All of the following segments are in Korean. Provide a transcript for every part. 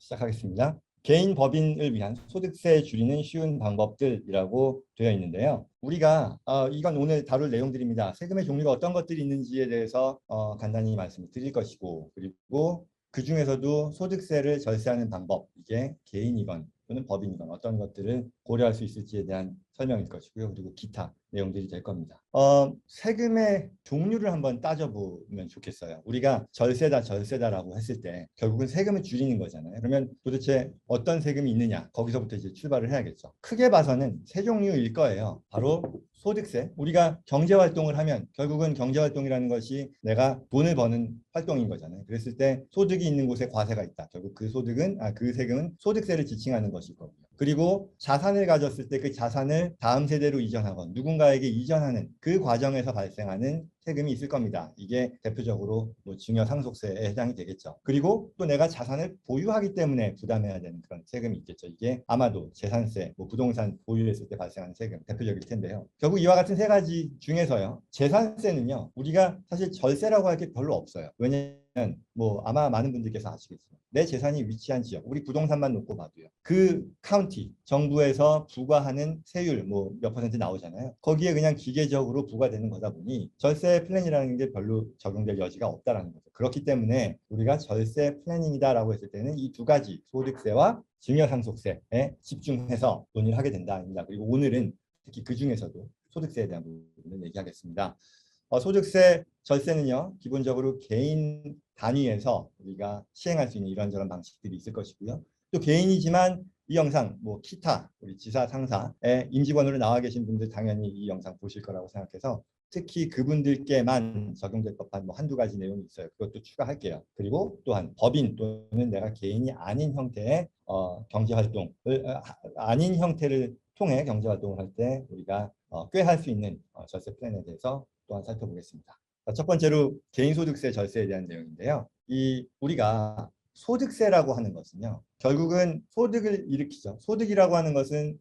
시작하겠습니다. 개인 법인을 위한 소득세 줄이는 쉬운 방법들이라고 되어 있는데요. 우리가 이건 오늘 다룰 내용들입니다. 세금의 종류가 어떤 것들이 있는지에 대해서 간단히 말씀을 드릴 것이고, 그리고 그 중에서도 소득세를 절세하는 방법, 이게 개인이건 또는 법인이건 어떤 것들을 고려할 수 있을지에 대한 설명일 것이고요. 그리고 기타 내용들이 될 겁니다. 세금의 종류를 한번 따져보면 좋겠어요. 우리가 절세다라고 했을 때 결국은 세금을 줄이는 거잖아요. 그러면 도대체 어떤 세금이 있느냐, 거기서부터 이제 출발을 해야겠죠. 크게 봐서는 세 종류일 거예요. 바로 소득세. 우리가 경제활동을 하면 결국은 경제활동이라는 것이 내가 돈을 버는 활동인 거잖아요. 그랬을 때 소득이 있는 곳에 과세가 있다. 결국 그 그 세금은 소득세를 지칭하는 것일 거고요. 그리고 자산을 가졌을 때 그 자산을 다음 세대로 이전하건 누군가에게 이전하는 그 과정에서 발생하는 세금이 있을 겁니다. 이게 대표적으로 증여상속세에 해당이 되겠죠. 그리고 또 내가 자산을 보유하기 때문에 부담해야 되는 그런 세금이 있겠죠. 이게 아마도 재산세, 부동산 보유했을 때 발생하는 세금 대표적일 텐데요. 결국 이와 같은 세 가지 중에서요. 재산세는요. 우리가 사실 절세라고 할 게 별로 없어요. 왜냐하면 아마 많은 분들께서 아시겠지만 내 재산이 위치한 지역, 우리 부동산만 놓고 봐도요. 그 카운티, 정부에서 부과하는 세율 몇 퍼센트 나오잖아요. 거기에 그냥 기계적으로 부과되는 거다 보니 절세 플랜이라는 게 별로 적용될 여지가 없다라는 거죠. 그렇기 때문에 우리가 절세 플래닝이다라고 했을 때는 이 두 가지 소득세와 증여상속세에 집중해서 논의를 하게 된다입니다. 그리고 오늘은 특히 그 중에서도 소득세에 대한 부분을 얘기하겠습니다. 소득세 절세는요, 기본적으로 개인 단위에서 우리가 시행할 수 있는 이런저런 방식들이 있을 것이고요. 또 개인이지만 이 영상, 기타 우리 지사 상사의 임직원으로 나와 계신 분들 당연히 이 영상 보실 거라고 생각해서 특히 그분들께만 적용될 법한 한두 가지 내용이 있어요. 그것도 추가할게요. 그리고 또한 법인 또는 내가 개인이 아닌 형태의 경제활동을 아닌 형태를 통해 경제활동을 할 때 우리가 꾀할 수 있는 절세 플랜에 대해서 또한 살펴보겠습니다. 첫 번째로 개인소득세 절세에 대한 내용인데요. 우리가 소득세라고 하는 것은요. 결국은 소득을 일으키죠. 소득이라고 하는 것은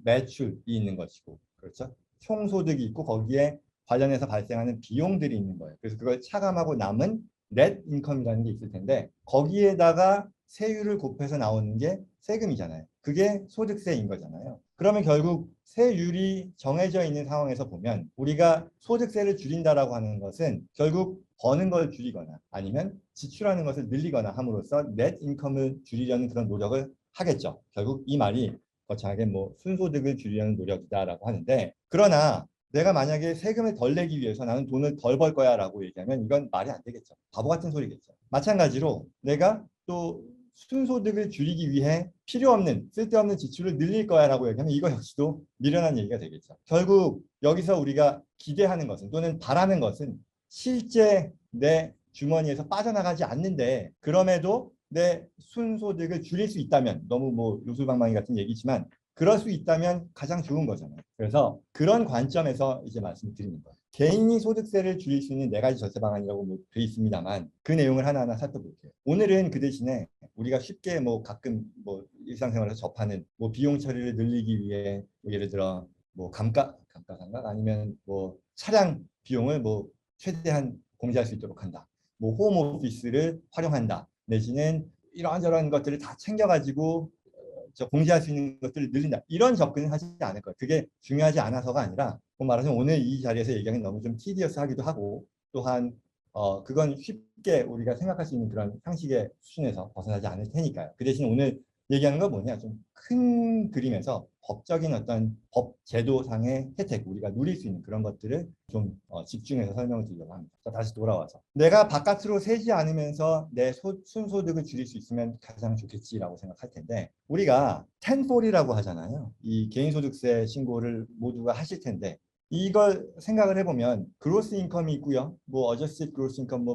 매출이 있는 것이고, 그렇죠? 총소득이 있고 거기에 관련해서 발생하는 비용들이 있는 거예요. 그래서 그걸 차감하고 남은 넷 인컴이라는 게 있을 텐데 거기에다가 세율을 곱해서 나오는 게 세금이잖아요. 그게 소득세인 거잖아요. 그러면 결국 세율이 정해져 있는 상황에서 보면 우리가 소득세를 줄인다라고 하는 것은 결국 버는 걸 줄이거나 아니면 지출하는 것을 늘리거나 함으로써 넷 인컴을 줄이려는 그런 노력을 하겠죠. 결국 이 말이 거창하게 순소득을 줄이려는 노력이다라고 하는데, 그러나 내가 만약에 세금을 덜 내기 위해서 나는 돈을 덜 벌 거야 라고 얘기하면 이건 말이 안 되겠죠. 바보 같은 소리겠죠. 마찬가지로 내가 또 순소득을 줄이기 위해 필요 없는 쓸데없는 지출을 늘릴 거야 라고 얘기하면 이거 역시도 미련한 얘기가 되겠죠. 결국 여기서 우리가 기대하는 것은 또는 바라는 것은 실제 내 주머니에서 빠져나가지 않는데 그럼에도 내 순소득을 줄일 수 있다면, 너무 요술방망이 같은 얘기지만 그럴 수 있다면 가장 좋은 거잖아요. 그래서 그런 관점에서 이제 말씀드리는 거예요. 개인이 소득세를 줄일 수 있는 네 가지 절세 방안이라고 돼 있습니다만 그 내용을 하나하나 살펴볼게요. 오늘은 그 대신에 우리가 쉽게 가끔 일상생활에서 접하는 비용 처리를 늘리기 위해 예를 들어 감가상각 아니면 차량 비용을 최대한 공제할 수 있도록 한다. 홈오피스를 활용한다. 내지는 이러저런 것들을 다 챙겨가지고 공제할 수 있는 것들을 늘린다. 이런 접근은 하지 않을 거예요. 그게 중요하지 않아서가 아니라 말하자면 오늘 이 자리에서 얘기하는 너무 좀 티디어스하기도 하고 또한 그건 쉽게 우리가 생각할 수 있는 그런 상식의 수준에서 벗어나지 않을 테니까요. 그 대신 오늘 얘기하는 건 뭐냐, 좀 큰 그림에서 법적인 어떤 법 제도상의 혜택, 우리가 누릴 수 있는 그런 것들을 좀 집중해서 설명을 드리려고 합니다. 자, 다시 돌아와서 내가 바깥으로 세지 않으면서 내 순소득을 줄일 수 있으면 가장 좋겠지라고 생각할 텐데, 우리가 1040이라고 하잖아요. 이 개인소득세 신고를 모두가 하실 텐데 이걸 생각을 해보면 그로스 인컴이 있고요. 어저스티드 그로스 인컴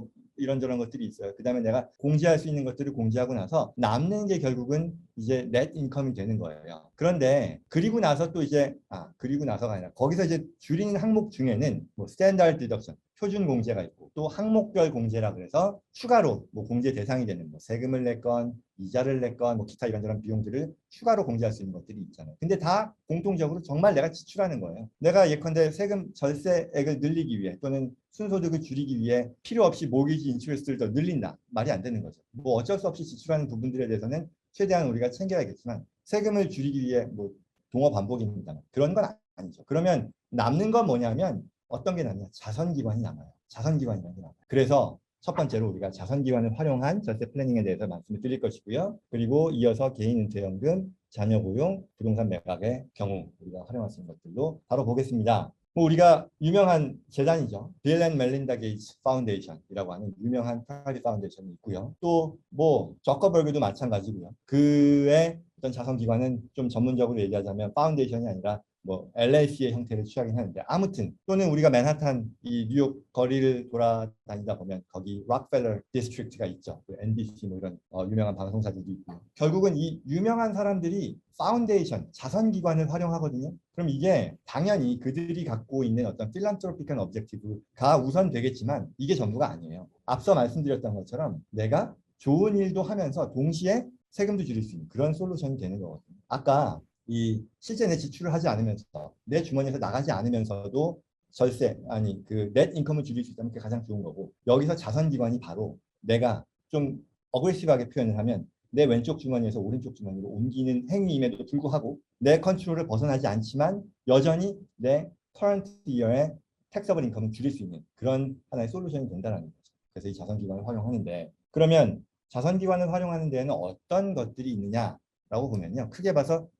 이런저런 것들이 있어요. 그 다음에 내가 공제할 수 있는 것들을 공제하고 나서 남는 게 결국은 이제 넷 인컴이 되는 거예요. 그런데 그리고 나서 또 이제 그리고 나서가 아니라 거기서 이제 줄이는 항목 중에는 스탠다드 디덕션 표준 공제가 있고 또 항목별 공제라 그래서 추가로 공제 대상이 되는 세금을 냈건 이자를 냈건 기타 이런저런 비용들을 추가로 공제할 수 있는 것들이 있잖아요. 근데 다 공통적으로 정말 내가 지출하는 거예요. 내가 예컨대 세금 절세액을 늘리기 위해 또는 순소득을 줄이기 위해 필요 없이 모기지 인트레스트를 더 늘린다. 말이 안 되는 거죠. 어쩔 수 없이 지출하는 부분들에 대해서는 최대한 우리가 챙겨야겠지만 세금을 줄이기 위해 뭐 동어 반복입니다만 그런 건 아니죠. 그러면 남는 건 뭐냐면 어떤 게 남냐? 자선기관이 남아요. 자선기관이라는 게 남아요. 그래서 첫 번째로 우리가 자선기관을 활용한 절세 플래닝에 대해서 말씀을 드릴 것이고요. 그리고 이어서 개인 은퇴연금, 자녀 고용, 부동산 매각의 경우 우리가 활용할 수 있는 것들도 바로 보겠습니다. 뭐 우리가 유명한 재단이죠. 빌 앤 멜린다 게이츠 파운데이션이라고 하는 유명한 프라이빗 파운데이션이 있고요. 또 뭐 저커버그도 마찬가지고요. 그의 어떤 자선기관은 좀 전문적으로 얘기하자면 파운데이션이 아니라 뭐 LLC의 형태를 취하긴 하는데 아무튼 또는 우리가 맨하탄 이 뉴욕 거리를 돌아다니다 보면 거기 록펠러 디스트릭트가 있죠. 그 NBC 뭐 이런 유명한 방송사들도 있고요. 결국은 이 유명한 사람들이 파운데이션 자선기관을 활용하거든요. 그럼 이게 당연히 그들이 갖고 있는 어떤 필란트로피컬 objective가 우선 되겠지만 이게 전부가 아니에요. 앞서 말씀드렸던 것처럼 내가 좋은 일도 하면서 동시에 세금도 줄일 수 있는 그런 솔루션이 되는 거거든요. 아까 이 실제 내 지출을 하지 않으면서 내 주머니에서 나가지 않으면서도 절세 아니 그 넷 인컴을 줄일 수 있다면 그게 가장 좋은 거고 여기서 자선기관이 바로 내가 좀 어그레시브하게 표현을 하면 내 왼쪽 주머니에서 오른쪽 주머니로 옮기는 행위임에도 불구하고 내 컨트롤을 벗어나지 않지만 여전히 내 커런트 이어의 택서블 인컴을 줄일 수 있는 그런 하나의 솔루션이 된다는 거죠. 그래서 이 자선기관을 활용하는데 그러면 자선기관을 활용하는 데에는 어떤 것들이 있느냐라고 보면요. 크게 봐서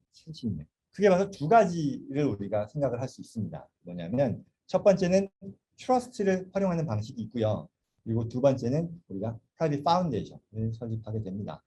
두 가지를 우리가 생각을 할 수 있습니다. 뭐냐면 첫 번째는 트러스트를 활용하는 방식이 있고요. 그리고 두 번째는 우리가 프라이빗 파운데이션을 설립하게 됩니다.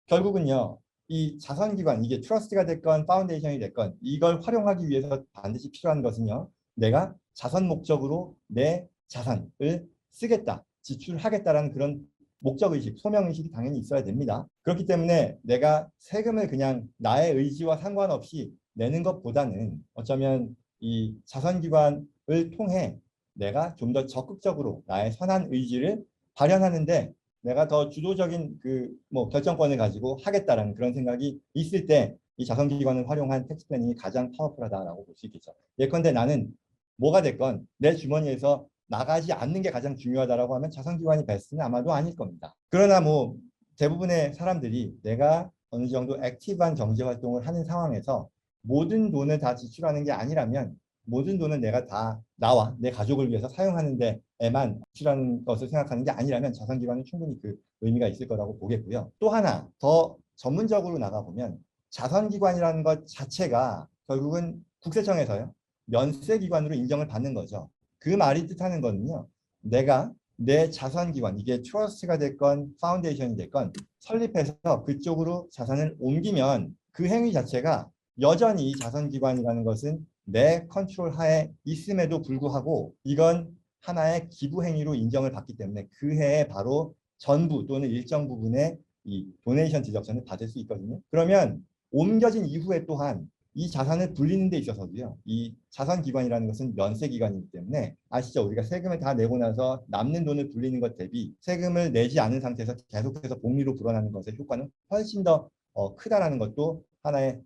결국은요. 이 자선기관, 이게 트러스트가 됐건 파운데이션이 됐건 이걸 활용하기 위해서 반드시 필요한 것은요. 내가 자선 목적으로 내 자산을 쓰겠다, 지출하겠다라는 그런 목적의식, 소명의식이 당연히 있어야 됩니다. 그렇기 때문에 내가 세금을 그냥 나의 의지와 상관없이 내는 것보다는 어쩌면 이 자선기관을 통해 내가 좀 더 적극적으로 나의 선한 의지를 발현하는데 내가 더 주도적인 그 뭐 결정권을 가지고 하겠다라는 그런 생각이 있을 때 이 자선기관을 활용한 텍스 플래닝이 가장 파워풀하다라고 볼 수 있겠죠. 예컨대 나는 뭐가 됐건 내 주머니에서 나가지 않는 게 가장 중요하다라고 하면 자선기관이 베스트는 아마도 아닐 겁니다. 그러나 뭐 대부분의 사람들이 내가 어느 정도 액티브한 경제활동을 하는 상황에서 모든 돈을 다 지출하는 게 아니라면 모든 돈은 내가 다 나와 내 가족을 위해서 사용하는 데에만 지출하는 것을 생각하는 게 아니라면 자선기관은 충분히 그 의미가 있을 거라고 보겠고요. 또 하나 더 전문적으로 나가보면 자선기관이라는 것 자체가 결국은 국세청에서요. 면세기관으로 인정을 받는 거죠. 그 말이 뜻하는 거는요. 내가 내 자선기관, 이게 트러스트가 됐건 파운데이션이 됐건 설립해서 그쪽으로 자산을 옮기면 그 행위 자체가 여전히 자선기관이라는 것은 내 컨트롤 하에 있음에도 불구하고 이건 하나의 기부 행위로 인정을 받기 때문에 그 해에 바로 전부 또는 일정 부분의 이 도네이션 디덕션을 받을 수 있거든요. 그러면 옮겨진 이후에 또한 이 자산을 불리는 데 있어서도요. 이 자산기관이라는 것은 면세기관이기 때문에 아시죠? 우리가 세금을 다 내고 나서 남는 돈을 불리는 것 대비 세금을 내지 않은 상태에서 계속해서 복리로 불어나는 것의 효과는 훨씬 더 크다라는 것도 하나의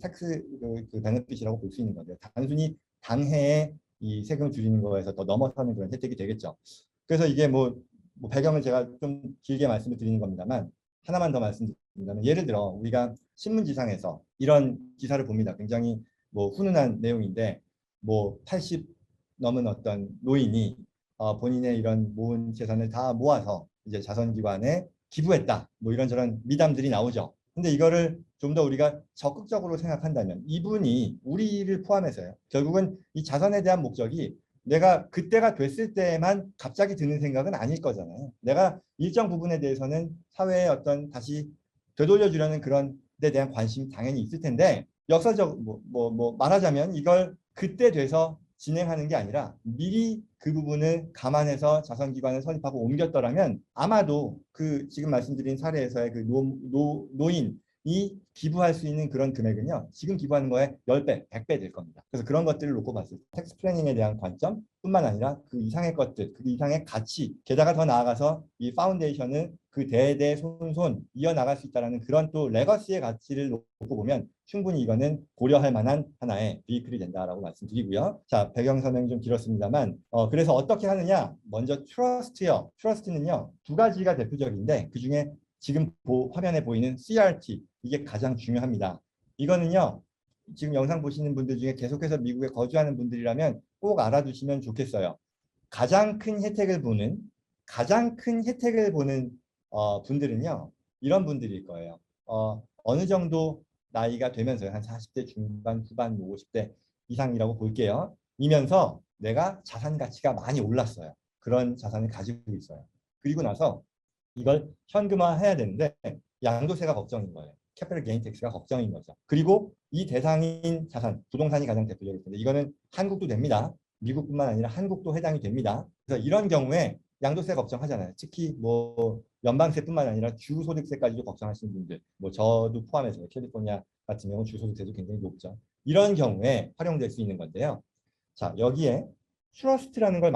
텍스 베네핏이라고 볼 수 있는 건데요. 단순히 당해에 이 세금을 줄이는 거에서 더 넘어서는 그런 혜택이 되겠죠. 그래서 이게 뭐 배경을 제가 좀 길게 말씀을 드리는 겁니다만 하나만 더 말씀드린다면 예를 들어 우리가 신문지상에서 이런 기사를 봅니다. 굉장히 뭐 훈훈한 내용인데 뭐 80 넘은 어떤 노인이 본인의 이런 모은 재산을 다 모아서 이제 자선기관에 기부했다. 뭐 이런저런 미담들이 나오죠. 근데 이거를 좀 더 우리가 적극적으로 생각한다면 이분이 우리를 포함해서요. 결국은 이 자선에 대한 목적이 내가 그때가 됐을 때만 갑자기 드는 생각은 아닐 거잖아요. 내가 일정 부분에 대해서는 사회에 어떤 다시 되돌려주려는 그런 데 대한 관심이 당연히 있을 텐데 역사적 말하자면 이걸 그때 돼서 진행하는 게 아니라 미리 그 부분을 감안해서 자선기관을 설립하고 옮겼더라면 아마도 그 지금 말씀드린 사례에서의 그 노인이 기부할 수 있는 그런 금액은요. 지금 기부하는 거에 10배, 100배 될 겁니다. 그래서 그런 것들을 놓고 봤을 때 텍스 플래닝에 대한 관점뿐만 아니라 그 이상의 것들, 그 이상의 가치, 게다가 더 나아가서 이 파운데이션을 그 대대손손 이어나갈 수 있다는 그런 또 레거시의 가치를 놓고 보면 충분히 이거는 고려할 만한 하나의 비클이 된다라고 말씀드리고요. 자, 배경 설명이 좀 길었습니다만 그래서 어떻게 하느냐? 먼저 트러스트요. 트러스트는요. 두 가지가 대표적인데 그중에 지금 화면에 보이는 CRT 이게 가장 중요합니다. 이거는요. 지금 영상 보시는 분들 중에 계속해서 미국에 거주하는 분들이라면 꼭 알아두시면 좋겠어요. 가장 큰 혜택을 보는 분들은요. 이런 분들일 거예요. 어느 정도 나이가 되면서 한 40대 중반, 후반, 50대 이상이라고 볼게요. 이면서 내가 자산 가치가 많이 올랐어요. 그런 자산을 가지고 있어요. 그리고 나서 이걸 현금화해야 되는데 양도세가 걱정인 거예요. 캐피털 게인 텍스가 걱정인 거죠. 그리고 이 대상인 자산, 부동산이 가장 대표적일 텐데 이거는 한국도 됩니다. 미국뿐만 아니라 한국도 해당이 됩니다. 그래서 이런 경우에 양도세 걱정하잖아요. 특히 뭐 연방세뿐만 아니라 주소득세까지도 걱정하시는 분들, 뭐 저도 포함해서 캘리포니아 같은 경우 주소득세도 굉장히 높죠. 이런 경우에 활용될 수 있는 건데요. 자, 여기에 트러스트라는 걸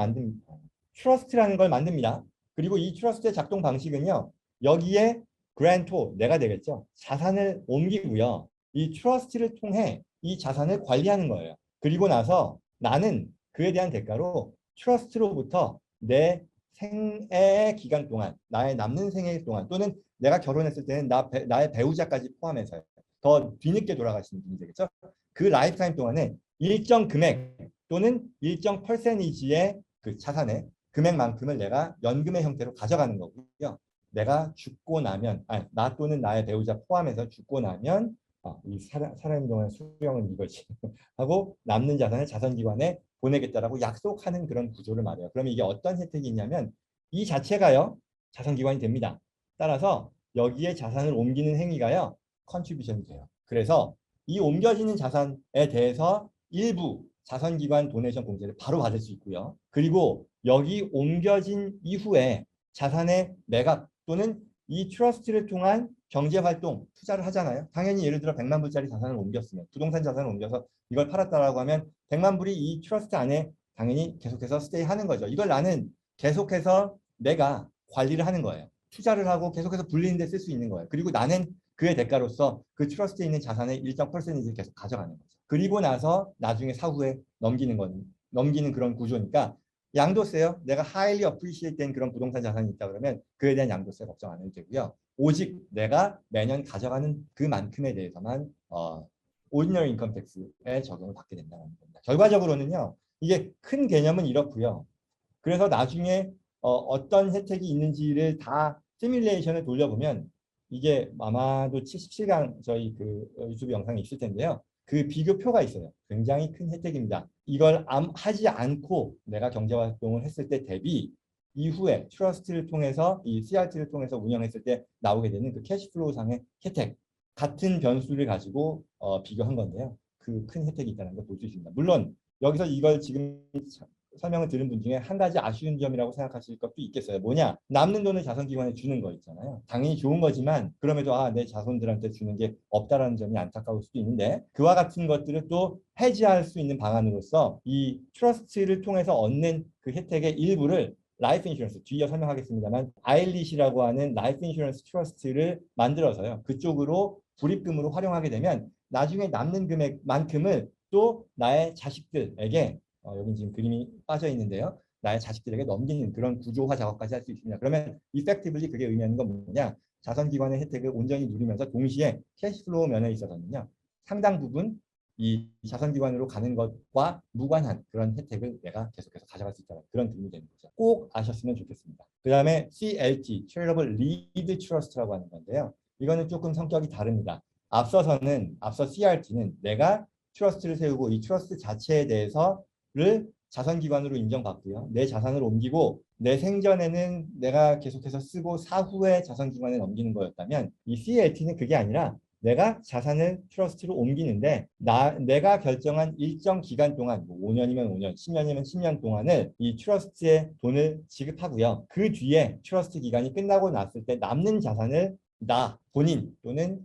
만듭니다. 그리고 이 트러스트의 작동 방식은요. 여기에 그랜토, 내가 되겠죠. 자산을 옮기고요. 이 트러스트를 통해 이 자산을 관리하는 거예요. 그리고 나서 나는 그에 대한 대가로 트러스트로부터 내 생애 기간 동안, 나의 남는 생애 동안 또는 내가 결혼했을 때는 나의 배우자까지 포함해서 더 뒤늦게 돌아가시는 분이 되겠죠. 그 라이프타임 동안에 일정 금액 또는 일정 퍼센티지의 그 자산의 금액만큼을 내가 연금의 형태로 가져가는 거고요. 내가 죽고 나면, 나 또는 나의 배우자 포함해서 죽고 나면 이 살아있는 동안 수령은 이거지 하고 남는 자산을 자선기관에 보내겠다라고 약속하는 그런 구조를 말해요. 그러면 이게 어떤 혜택이 있냐면 이 자체가요 자선기관이 됩니다. 따라서 여기에 자산을 옮기는 행위가요 컨트리뷰션이 돼요. 그래서 이 옮겨지는 자산에 대해서 일부 자선기관 도네이션 공제를 바로 받을 수 있고요. 그리고 여기 옮겨진 이후에 자산의 매각 또는 이 트러스트를 통한 경제활동, 투자를 하잖아요. 당연히 예를 들어 100만 불짜리 자산을 옮겼으면 부동산 자산을 옮겨서 이걸 팔았다라고 하면 100만 불이 이 트러스트 안에 당연히 계속해서 스테이 하는 거죠. 이걸 나는 계속해서 내가 관리를 하는 거예요. 투자를 하고 계속해서 불리는 데 쓸 수 있는 거예요. 그리고 나는 그의 대가로서 그 트러스트에 있는 자산의 일정 퍼센티지를 계속 가져가는 거죠. 그리고 나서 나중에 사후에 넘기는 그런 구조니까 양도세요. 내가 highly appreciate 된 그런 부동산 자산이 있다 그러면 그에 대한 양도세 걱정 안 해도 되고요. 오직 내가 매년 가져가는 그만큼에 대해서만 ordinary income tax에 적용을 받게 된다는 겁니다. 결과적으로는요. 이게 큰 개념은 이렇고요. 그래서 나중에 어떤 혜택이 있는지를 다 시뮬레이션을 돌려보면 이게 아마도 77강 저희 그 유튜브 영상에 있을 텐데요. 그 비교표가 있어요. 굉장히 큰 혜택입니다. 이걸 하지 않고 내가 경제활동을 했을 때 대비 이후에 트러스트를 통해서 이 CRT를 통해서 운영했을 때 나오게 되는 그 캐시플로우 상의 혜택 같은 변수를 가지고 비교한 건데요. 그 큰 혜택이 있다는 걸 볼 수 있습니다. 물론 여기서 이걸 지금 설명을 들은 분 중에 한 가지 아쉬운 점이라고 생각하실 것도 있겠어요. 뭐냐? 남는 돈을 자선기관에 주는 거 있잖아요. 당연히 좋은 거지만 그럼에도 내 자손들한테 주는 게 없다라는 점이 안타까울 수도 있는데 그와 같은 것들을 또 해지할 수 있는 방안으로서 이 트러스트를 통해서 얻는 그 혜택의 일부를 라이프 인슈런스, 뒤에 설명하겠습니다만 아일릿이라고 하는 라이프 인슈런스 트러스트를 만들어서요. 그쪽으로 불입금으로 활용하게 되면 나중에 남는 금액만큼을 또 나의 자식들에게 여기 지금 그림이 빠져 있는데요. 나의 자식들에게 넘기는 그런 구조화 작업까지 할 수 있습니다. 그러면 이펙티블리 그게 의미하는 건 뭐냐? 자선기관의 혜택을 온전히 누리면서 동시에 캐시플로우 면에 있어서는요. 상당 부분 이 자선기관으로 가는 것과 무관한 그런 혜택을 내가 계속해서 가져갈 수 있다는 그런 도움이 되는 거죠. 꼭 아셨으면 좋겠습니다. 그 다음에 CLT, Charitable Lead Trust라고 하는 건데요. 이거는 조금 성격이 다릅니다. 앞서 CRT는 내가 트러스트를 세우고 이 트러스트 자체에 대해서를 자선기관으로 인정받고요. 내 자산을 옮기고 내 생전에는 내가 계속해서 쓰고 사후에 자선기관에 넘기는 거였다면 이 CLT는 그게 아니라 내가 자산을 트러스트로 옮기는데 내가 결정한 일정 기간 동안 뭐 5년이면 5년, 10년이면 10년 동안을 이 트러스트에 돈을 지급하고요. 그 뒤에 트러스트 기간이 끝나고 났을 때 남는 자산을 나 본인 또는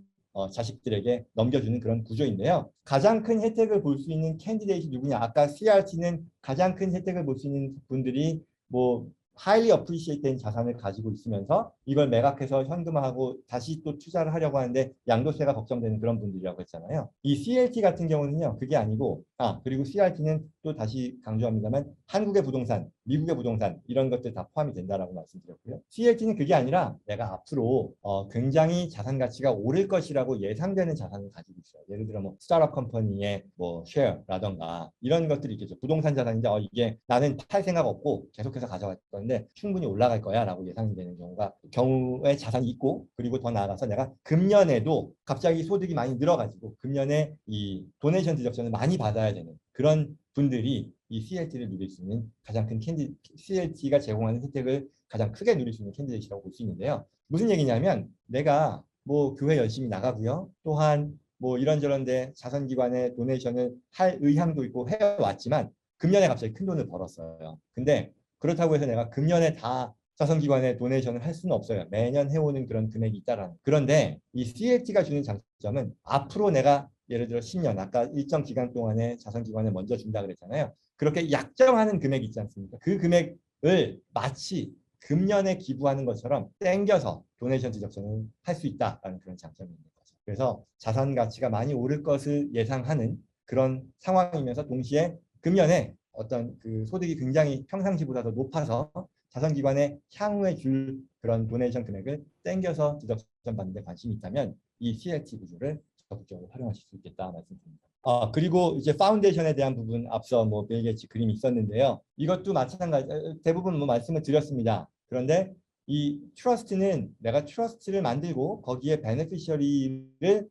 자식들에게 넘겨주는 그런 구조인데요. 가장 큰 혜택을 볼 수 있는 캔디데이트 누구냐? 아까 CRT는 가장 큰 혜택을 볼 수 있는 분들이 뭐 highly appreciate 된 자산을 가지고 있으면서 이걸 매각해서 현금화하고 다시 또 투자를 하려고 하는데 양도세가 걱정되는 그런 분들이라고 했잖아요. 이 CLT 같은 경우는요. 그게 아니고 그리고 CRT는 또 다시 강조합니다만 한국의 부동산, 미국의 부동산 이런 것들 다 포함이 된다라고 말씀드렸고요. CLT는 그게 아니라 내가 앞으로 굉장히 자산 가치가 오를 것이라고 예상되는 자산을 가지고 있어요. 예를 들어 뭐 스타트업 컴퍼니의 뭐 쉐어라던가 이런 것들이 있겠죠. 부동산 자산인데 이게 나는 팔 생각 없고 계속해서 가져갈 건데 충분히 올라갈 거야라고 예상이 되는 경우에 자산이 있고, 그리고 더 나아가서 내가 금년에도 갑자기 소득이 많이 늘어가지고 금년에 이 도네이션 디덕션을 많이 받아야 되는 그런 분들이 이 CLT를 누릴 수 있는 가장 큰 CLT가 제공하는 혜택을 가장 크게 누릴 수 있는 캔디데이트라고 볼 수 있는데요. 무슨 얘기냐면 내가 뭐 교회 열심히 나가고요. 또한 뭐 이런저런 데 자선기관에 도네이션을 할 의향도 있고 해왔지만 금년에 갑자기 큰 돈을 벌었어요. 근데 그렇다고 해서 내가 금년에 다 자선기관에 도네이션을 할 수는 없어요. 매년 해오는 그런 금액이 있다라는. 그런데 이 CLT가 주는 장점은 앞으로 내가 예를 들어 10년, 아까 일정 기간 동안에 자선기관에 먼저 준다 그랬잖아요. 그렇게 약정하는 금액이 있지 않습니까? 그 금액을 마치 금년에 기부하는 것처럼 땡겨서 도네이션 디덕션을 할 수 있다라는 그런 장점이 있는 거죠. 그래서 자산 가치가 많이 오를 것을 예상하는 그런 상황이면서 동시에 금년에 어떤 그 소득이 굉장히 평상시보다 더 높아서 자선기관에 향후에 줄 그런 도네이션 금액을 땡겨서 디덕션 받는 데 관심이 있다면 이 CLT 구조를 적극적으로 활용하실 수 있겠다 말씀드립니다. 그리고 이제 파운데이션에 대한 부분 앞서 뭐 빌 게이츠 그림이 있었는데요. 이것도 마찬가지 대부분 뭐 말씀을 드렸습니다. 그런데 이 트러스트는 내가 트러스트를 만들고 거기에 베네피셔리를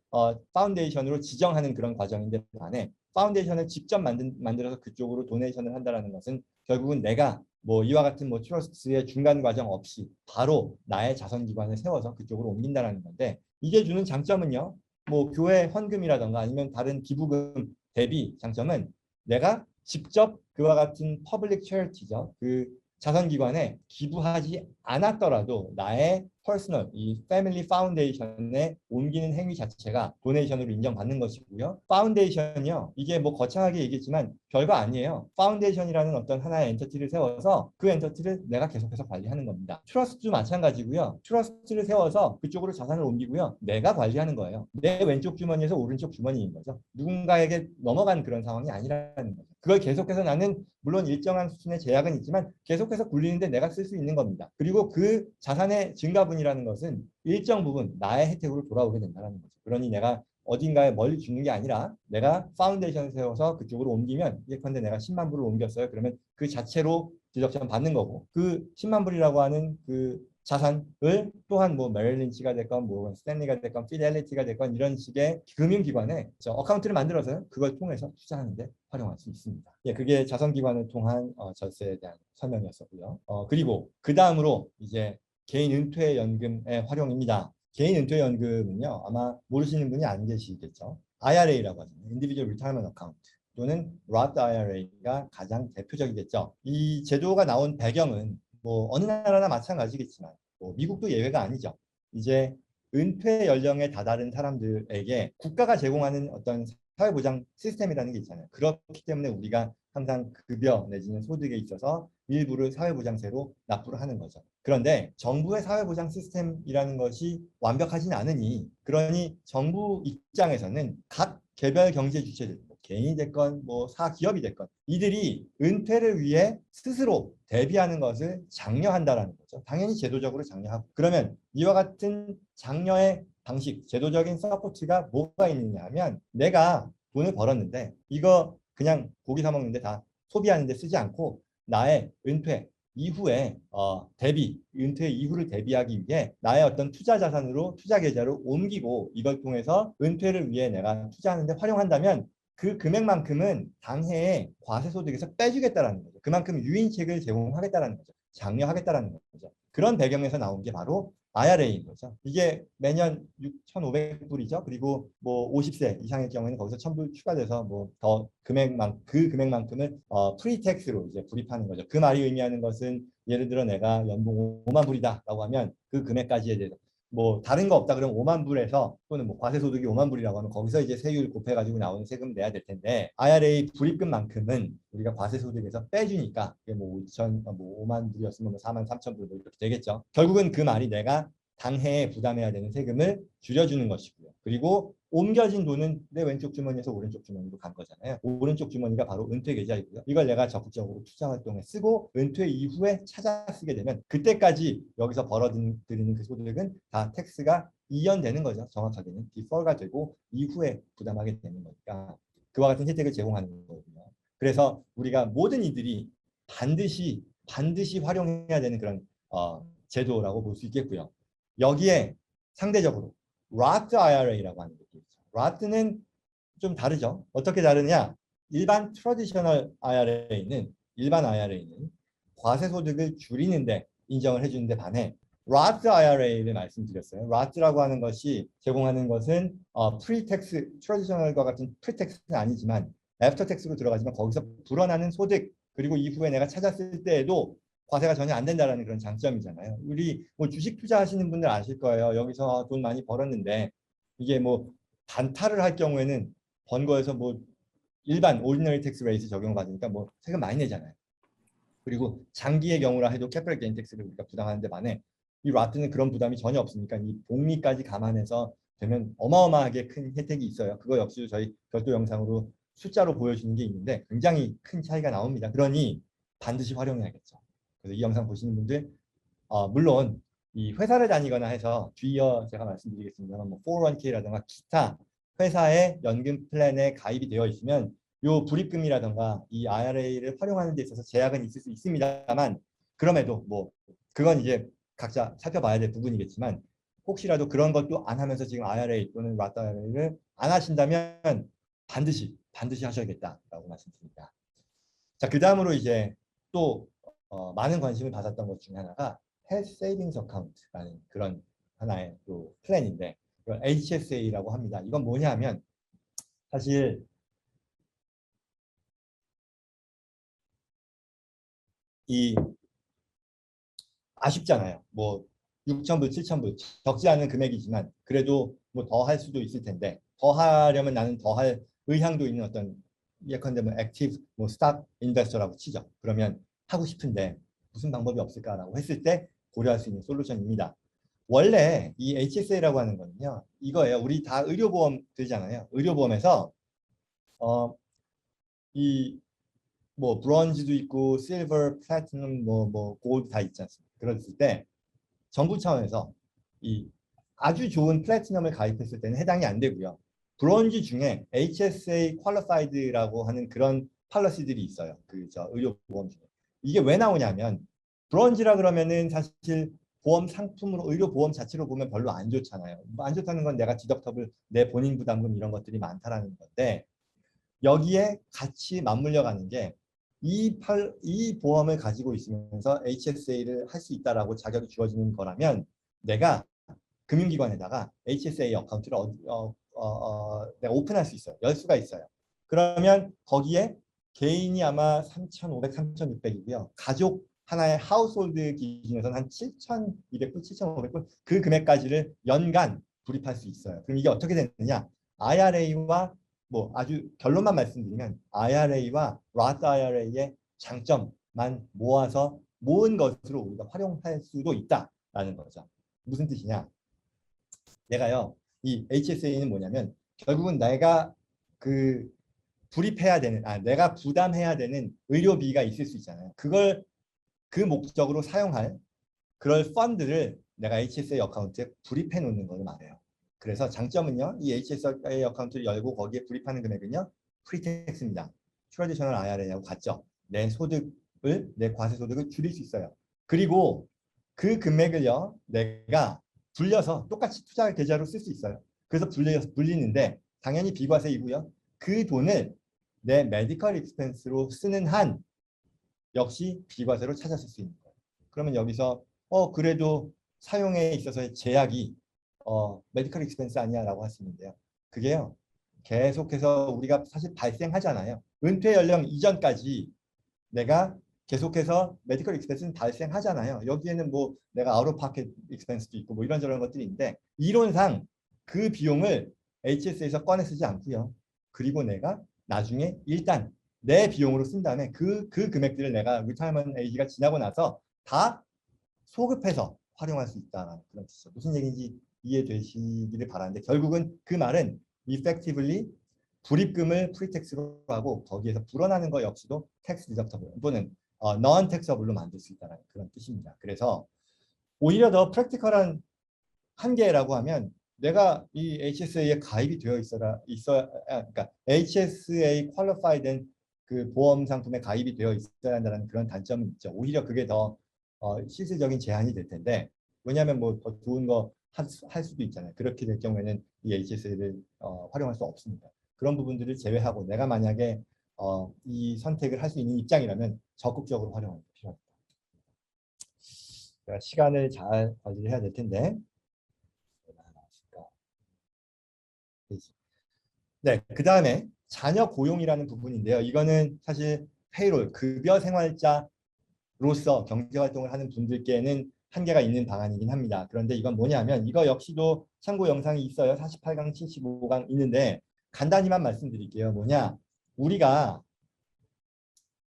파운데이션으로 지정하는 그런 과정인데 반해 파운데이션을 직접 만들어서 그쪽으로 도네이션을 한다는 것은 결국은 내가 뭐 이와 같은 뭐 트러스트의 중간 과정 없이 바로 나의 자선기관을 세워서 그쪽으로 옮긴다는 건데, 이게 주는 장점은요. 뭐 교회 헌금이라던가 아니면 다른 기부금 대비 장점은 내가 직접 그와 같은 퍼블릭 체리티죠. 그 자선기관에 기부하지 않았더라도 나의 퍼스널, 이 패밀리 파운데이션에 옮기는 행위 자체가 도네이션으로 인정받는 것이고요. 파운데이션이요. 이게 뭐 거창하게 얘기했지만 별거 아니에요. 파운데이션이라는 어떤 하나의 엔터티를 세워서 그 엔터티를 내가 계속해서 관리하는 겁니다. 트러스트도 마찬가지고요. 트러스트를 세워서 그쪽으로 자산을 옮기고요. 내가 관리하는 거예요. 내 왼쪽 주머니에서 오른쪽 주머니인 거죠. 누군가에게 넘어간 그런 상황이 아니라는 거죠. 그걸 계속해서 나는 물론 일정한 수준의 제약은 있지만 계속해서 굴리는데 내가 쓸 수 있는 겁니다. 그리고 그 자산의 증가분이라는 것은 일정 부분 나의 혜택으로 돌아오게 된다는 거죠. 그러니 내가 어딘가에 멀리 주는 게 아니라 내가 파운데이션을 세워서 그쪽으로 옮기면, 예컨대 내가 10만 불을 옮겼어요. 그러면 그 자체로 디덕션 받는 거고, 그 10만 불이라고 하는 그 자산을 또한 뭐 메릴 린치가 됐건 뭐 스탠리가 됐건 피델리티가 됐건 이런 식의 금융기관에 어카운트를 만들어서 그걸 통해서 투자하는데 활용할 수 있습니다. 예, 그게 자선기관을 통한 절세에 대한 설명이었었고요. 그리고 그 다음으로 이제 개인 은퇴연금의 활용입니다. 개인 은퇴연금은요, 아마 모르시는 분이 안 계시겠죠. IRA라고 하죠. Individual Retirement Account 또는 Roth IRA가 가장 대표적이겠죠. 이 제도가 나온 배경은 뭐 어느 나라나 마찬가지겠지만 뭐 미국도 예외가 아니죠. 이제 은퇴 연령에 다다른 사람들에게 국가가 제공하는 어떤 사회보장 시스템이라는 게 있잖아요. 그렇기 때문에 우리가 항상 급여 내지는 소득에 있어서 일부를 사회보장세로 납부를 하는 거죠. 그런데 정부의 사회보장 시스템이라는 것이 완벽하진 않으니, 그러니 정부 입장에서는 각 개별 경제 주체들, 개인이 됐건 뭐 사기업이 됐건 이들이 은퇴를 위해 스스로 대비하는 것을 장려한다라는 거죠. 당연히 제도적으로 장려하고, 그러면 이와 같은 장려의 방식, 제도적인 서포트가 뭐가 있느냐 하면, 내가 돈을 벌었는데 이거 그냥 고기 사 먹는데 다 소비하는데 쓰지 않고 나의 은퇴 이후에 은퇴 이후를 대비하기 위해 나의 어떤 투자 자산으로 투자 계좌로 옮기고 이걸 통해서 은퇴를 위해 내가 투자하는데 활용한다면 그 금액만큼은 당해에 과세소득에서 빼주겠다라는 거죠. 그만큼 유인책을 제공하겠다라는 거죠. 장려하겠다라는 거죠. 그런 배경에서 나온 게 바로 IRA인 거죠. 이게 매년 6,500불이죠. 그리고 뭐 50세 이상의 경우에는 거기서 1,000불 추가돼서 뭐 더 그 금액만큼을 프리텍스로 이제 불입하는 거죠. 그 말이 의미하는 것은 예를 들어 내가 연봉 5만 불이다라고 하면 그 금액까지에 대해서 뭐 다른 거 없다 그러면 5만 불에서, 또는 뭐 과세소득이 5만 불이라고 하면 거기서 이제 세율 곱해가지고 나오는 세금 내야 될 텐데, IRA 불입금만큼은 우리가 과세소득에서 빼주니까 이게 뭐 5천 뭐 5만 불이었으면 뭐 4만 3천 불 이렇게 되겠죠. 결국은 그 말이 내가 당해에 부담해야 되는 세금을 줄여주는 것이고요. 그리고 옮겨진 돈은 내 왼쪽 주머니에서 오른쪽 주머니로 간 거잖아요. 오른쪽 주머니가 바로 은퇴 계좌이고요. 이걸 내가 적극적으로 투자 활동에 쓰고 은퇴 이후에 찾아 쓰게 되면 그때까지 여기서 벌어들이는 그 소득은 다 텍스가 이연되는 거죠. 정확하게는 디펄가 되고 이후에 부담하게 되는 거니까 그와 같은 혜택을 제공하는 거거든요. 그래서 우리가 모든 이들이 반드시 활용해야 되는 그런 제도라고 볼 수 있겠고요. 여기에 상대적으로 Roth IRA라고 하는 것도 있죠. Roth는 좀 다르죠. 어떻게 다르냐? 일반 트래디셔널 IRA는 과세 소득을 줄이는데 인정을 해주는데 반해 Roth IRA를 말씀드렸어요. Roth라고 하는 것이 제공하는 것은 프리텍스, 트래디셔널과 같은 프리텍스는 아니지만 애프터 텍스로 들어가지만 거기서 불어나는 소득 그리고 이후에 내가 찾았을 때에도 과세가 전혀 안 된다는 그런 장점이잖아요. 우리 뭐 주식 투자하시는 분들 아실 거예요. 여기서 돈 많이 벌었는데 이게 뭐 단타를 할 경우에는 번 거에서 뭐 일반 오디너리 텍스 레이트 적용받으니까 뭐 세금 많이 내잖아요. 그리고 장기의 경우라 해도 캐피털 게인 텍스를 우리가 부담하는데 만에 이 라트는 그런 부담이 전혀 없으니까 이 복리까지 감안해서 되면 어마어마하게 큰 혜택이 있어요. 그거 역시 저희 별도 영상으로 숫자로 보여주는 게 있는데 굉장히 큰 차이가 나옵니다. 그러니 반드시 활용해야겠죠. 그래서 이 영상 보시는 분들 물론 이 회사를 다니거나 해서 뒤이어 제가 말씀드리겠습니다만 뭐 401k라든가 기타 회사의 연금 플랜에 가입이 되어 있으면 요 불입금이라든가 이 IRA를 활용하는 데 있어서 제약은 있을 수 있습니다만 그럼에도 뭐 그건 이제 각자 살펴봐야 될 부분이겠지만 혹시라도 그런 것도 안 하면서 지금 IRA 또는 Roth IRA를 안 하신다면 반드시 하셔야겠다라고 말씀드립니다. 자, 그 다음으로 이제 또 많은 관심을 받았던 것 중에 하나가 헬스 세이빙스 어카운트라는 그런 하나의 또 플랜인데 이걸 HSA라고 합니다. 이건 뭐냐면 사실 이 아쉽잖아요. 뭐 6,000불, 7,000불 적지 않은 금액이지만 그래도 뭐 더 할 수도 있을 텐데 더 하려면 나는 더 할 의향도 있는 어떤 예컨대 뭐 액티브 뭐 스탁 인베스터라고 치죠. 그러면 하고 싶은데 무슨 방법이 없을까라고 했을 때 고려할 수 있는 솔루션입니다. 원래 이 HSA라고 하는 거는요. 이거예요. 우리 다 의료보험 들잖아요. 의료보험에서 이 뭐 브론즈도 있고 실버, 플래티넘, 골드 다 있지 않습니까? 그랬을 때 정부 차원에서 이 아주 좋은 플래티넘을 가입했을 때는 해당이 안 되고요. 브론즈 중에 HSA 퀄리파이드라고 하는 그런 팔러시들이 있어요. 그 저 의료보험 중에. 이게 왜 나오냐면 브론즈라 그러면은 사실 보험 상품으로 의료보험 자체로 보면 별로 안 좋잖아요. 안 좋다는 건 내가 디덕터블, 내 본인 부담금 이런 것들이 많다라는 건데 여기에 같이 맞물려 가는 게 이 보험을 가지고 있으면서 HSA를 할 수 있다라고 자격이 주어지는 거라면 내가 금융기관에다가 HSA 어카운트를 내가 오픈할 수 있어요. 열 수가 있어요. 그러면 거기에 개인이 아마 3,500, 3,600이고요. 가족 하나의 하우스홀드 기준에서는 한 7,200불, 7,500불 그 금액까지를 연간 불입할 수 있어요. 그럼 이게 어떻게 되느냐? IRA와 뭐 아주 결론만 말씀드리면 IRA와 Roth IRA의 장점만 모아서 모은 것으로 우리가 활용할 수도 있다라는 거죠. 무슨 뜻이냐? 내가요, 이 HSA는 뭐냐면 결국은 내가 그 불입해야 되는, 내가 부담해야 되는 의료비가 있을 수 있잖아요. 그걸 그 목적으로 사용할 그럴 펀드를 내가 HSA 어카운트에 불입해 놓는 걸 말해요. 그래서 장점은요, 이 HSA 어카운트를 열고 거기에 불입하는 금액은요, 프리텍스입니다. 트래디셔널 IRA하고 같죠. 내 과세 소득을 줄일 수 있어요. 그리고 그 금액을요, 내가 불려서 똑같이 투자 계좌로 쓸 수 있어요. 그래서 불리는데 당연히 비과세이고요. 그 돈을 내 메디컬 익스펜스로 쓰는 한 역시 비과세로 찾았을 수 있는 거예요. 그러면 여기서 그래도 사용에 있어서의 제약이 메디컬 익스펜스 아니야라고 할 수 있는데요. 그게요. 계속해서 우리가 사실 발생하잖아요. 은퇴 연령 이전까지 내가 계속해서 메디컬 익스펜스는 발생하잖아요. 여기에는 뭐 내가 아웃 오브 파켓 익스펜스도 있고 뭐 이런저런 것들이 있는데 이론상 그 비용을 HS에서 꺼내 쓰지 않고요. 그리고 내가 나중에 일단 내 비용으로 쓴 다음에 그 금액들을 내가 리타이먼트 에이지가 지나고 나서 다 소급해서 활용할 수 있다는 그런 뜻이죠. 무슨 얘기인지 이해되시기를 바라는데 결국은 그 말은 effectively 불입금을 프리텍스로 하고 거기에서 불어나는 것 역시도 텍스 디덕터블 또는 non taxable로 만들 수 있다는 그런 뜻입니다. 그래서 오히려 더 프랙티컬한 한계라고 하면 내가 이 HSA에 가입이 되어 그러니까 HSA 퀄리파이된 그 보험 상품에 가입이 되어 있어야 한다는 그런 단점이 있죠. 오히려 그게 더 실질적인 제한이 될 텐데 왜냐하면 뭐 더 좋은 거 할 수도 있잖아요. 그렇게 될 경우에는 이 HSA를 활용할 수 없습니다. 그런 부분들을 제외하고 내가 만약에 이 선택을 할 수 있는 입장이라면 적극적으로 활용할 필요합니다. 제가 시간을 잘 관리를 해야 될 텐데. 네, 그 다음에 자녀 고용이라는 부분인데요. 이거는 사실 페이롤, 급여 생활자로서 경제활동을 하는 분들께는 한계가 있는 방안이긴 합니다. 그런데 이건 뭐냐면 이거 역시도 참고 영상이 있어요. 48강, 75강 있는데 간단히만 말씀드릴게요. 뭐냐, 우리가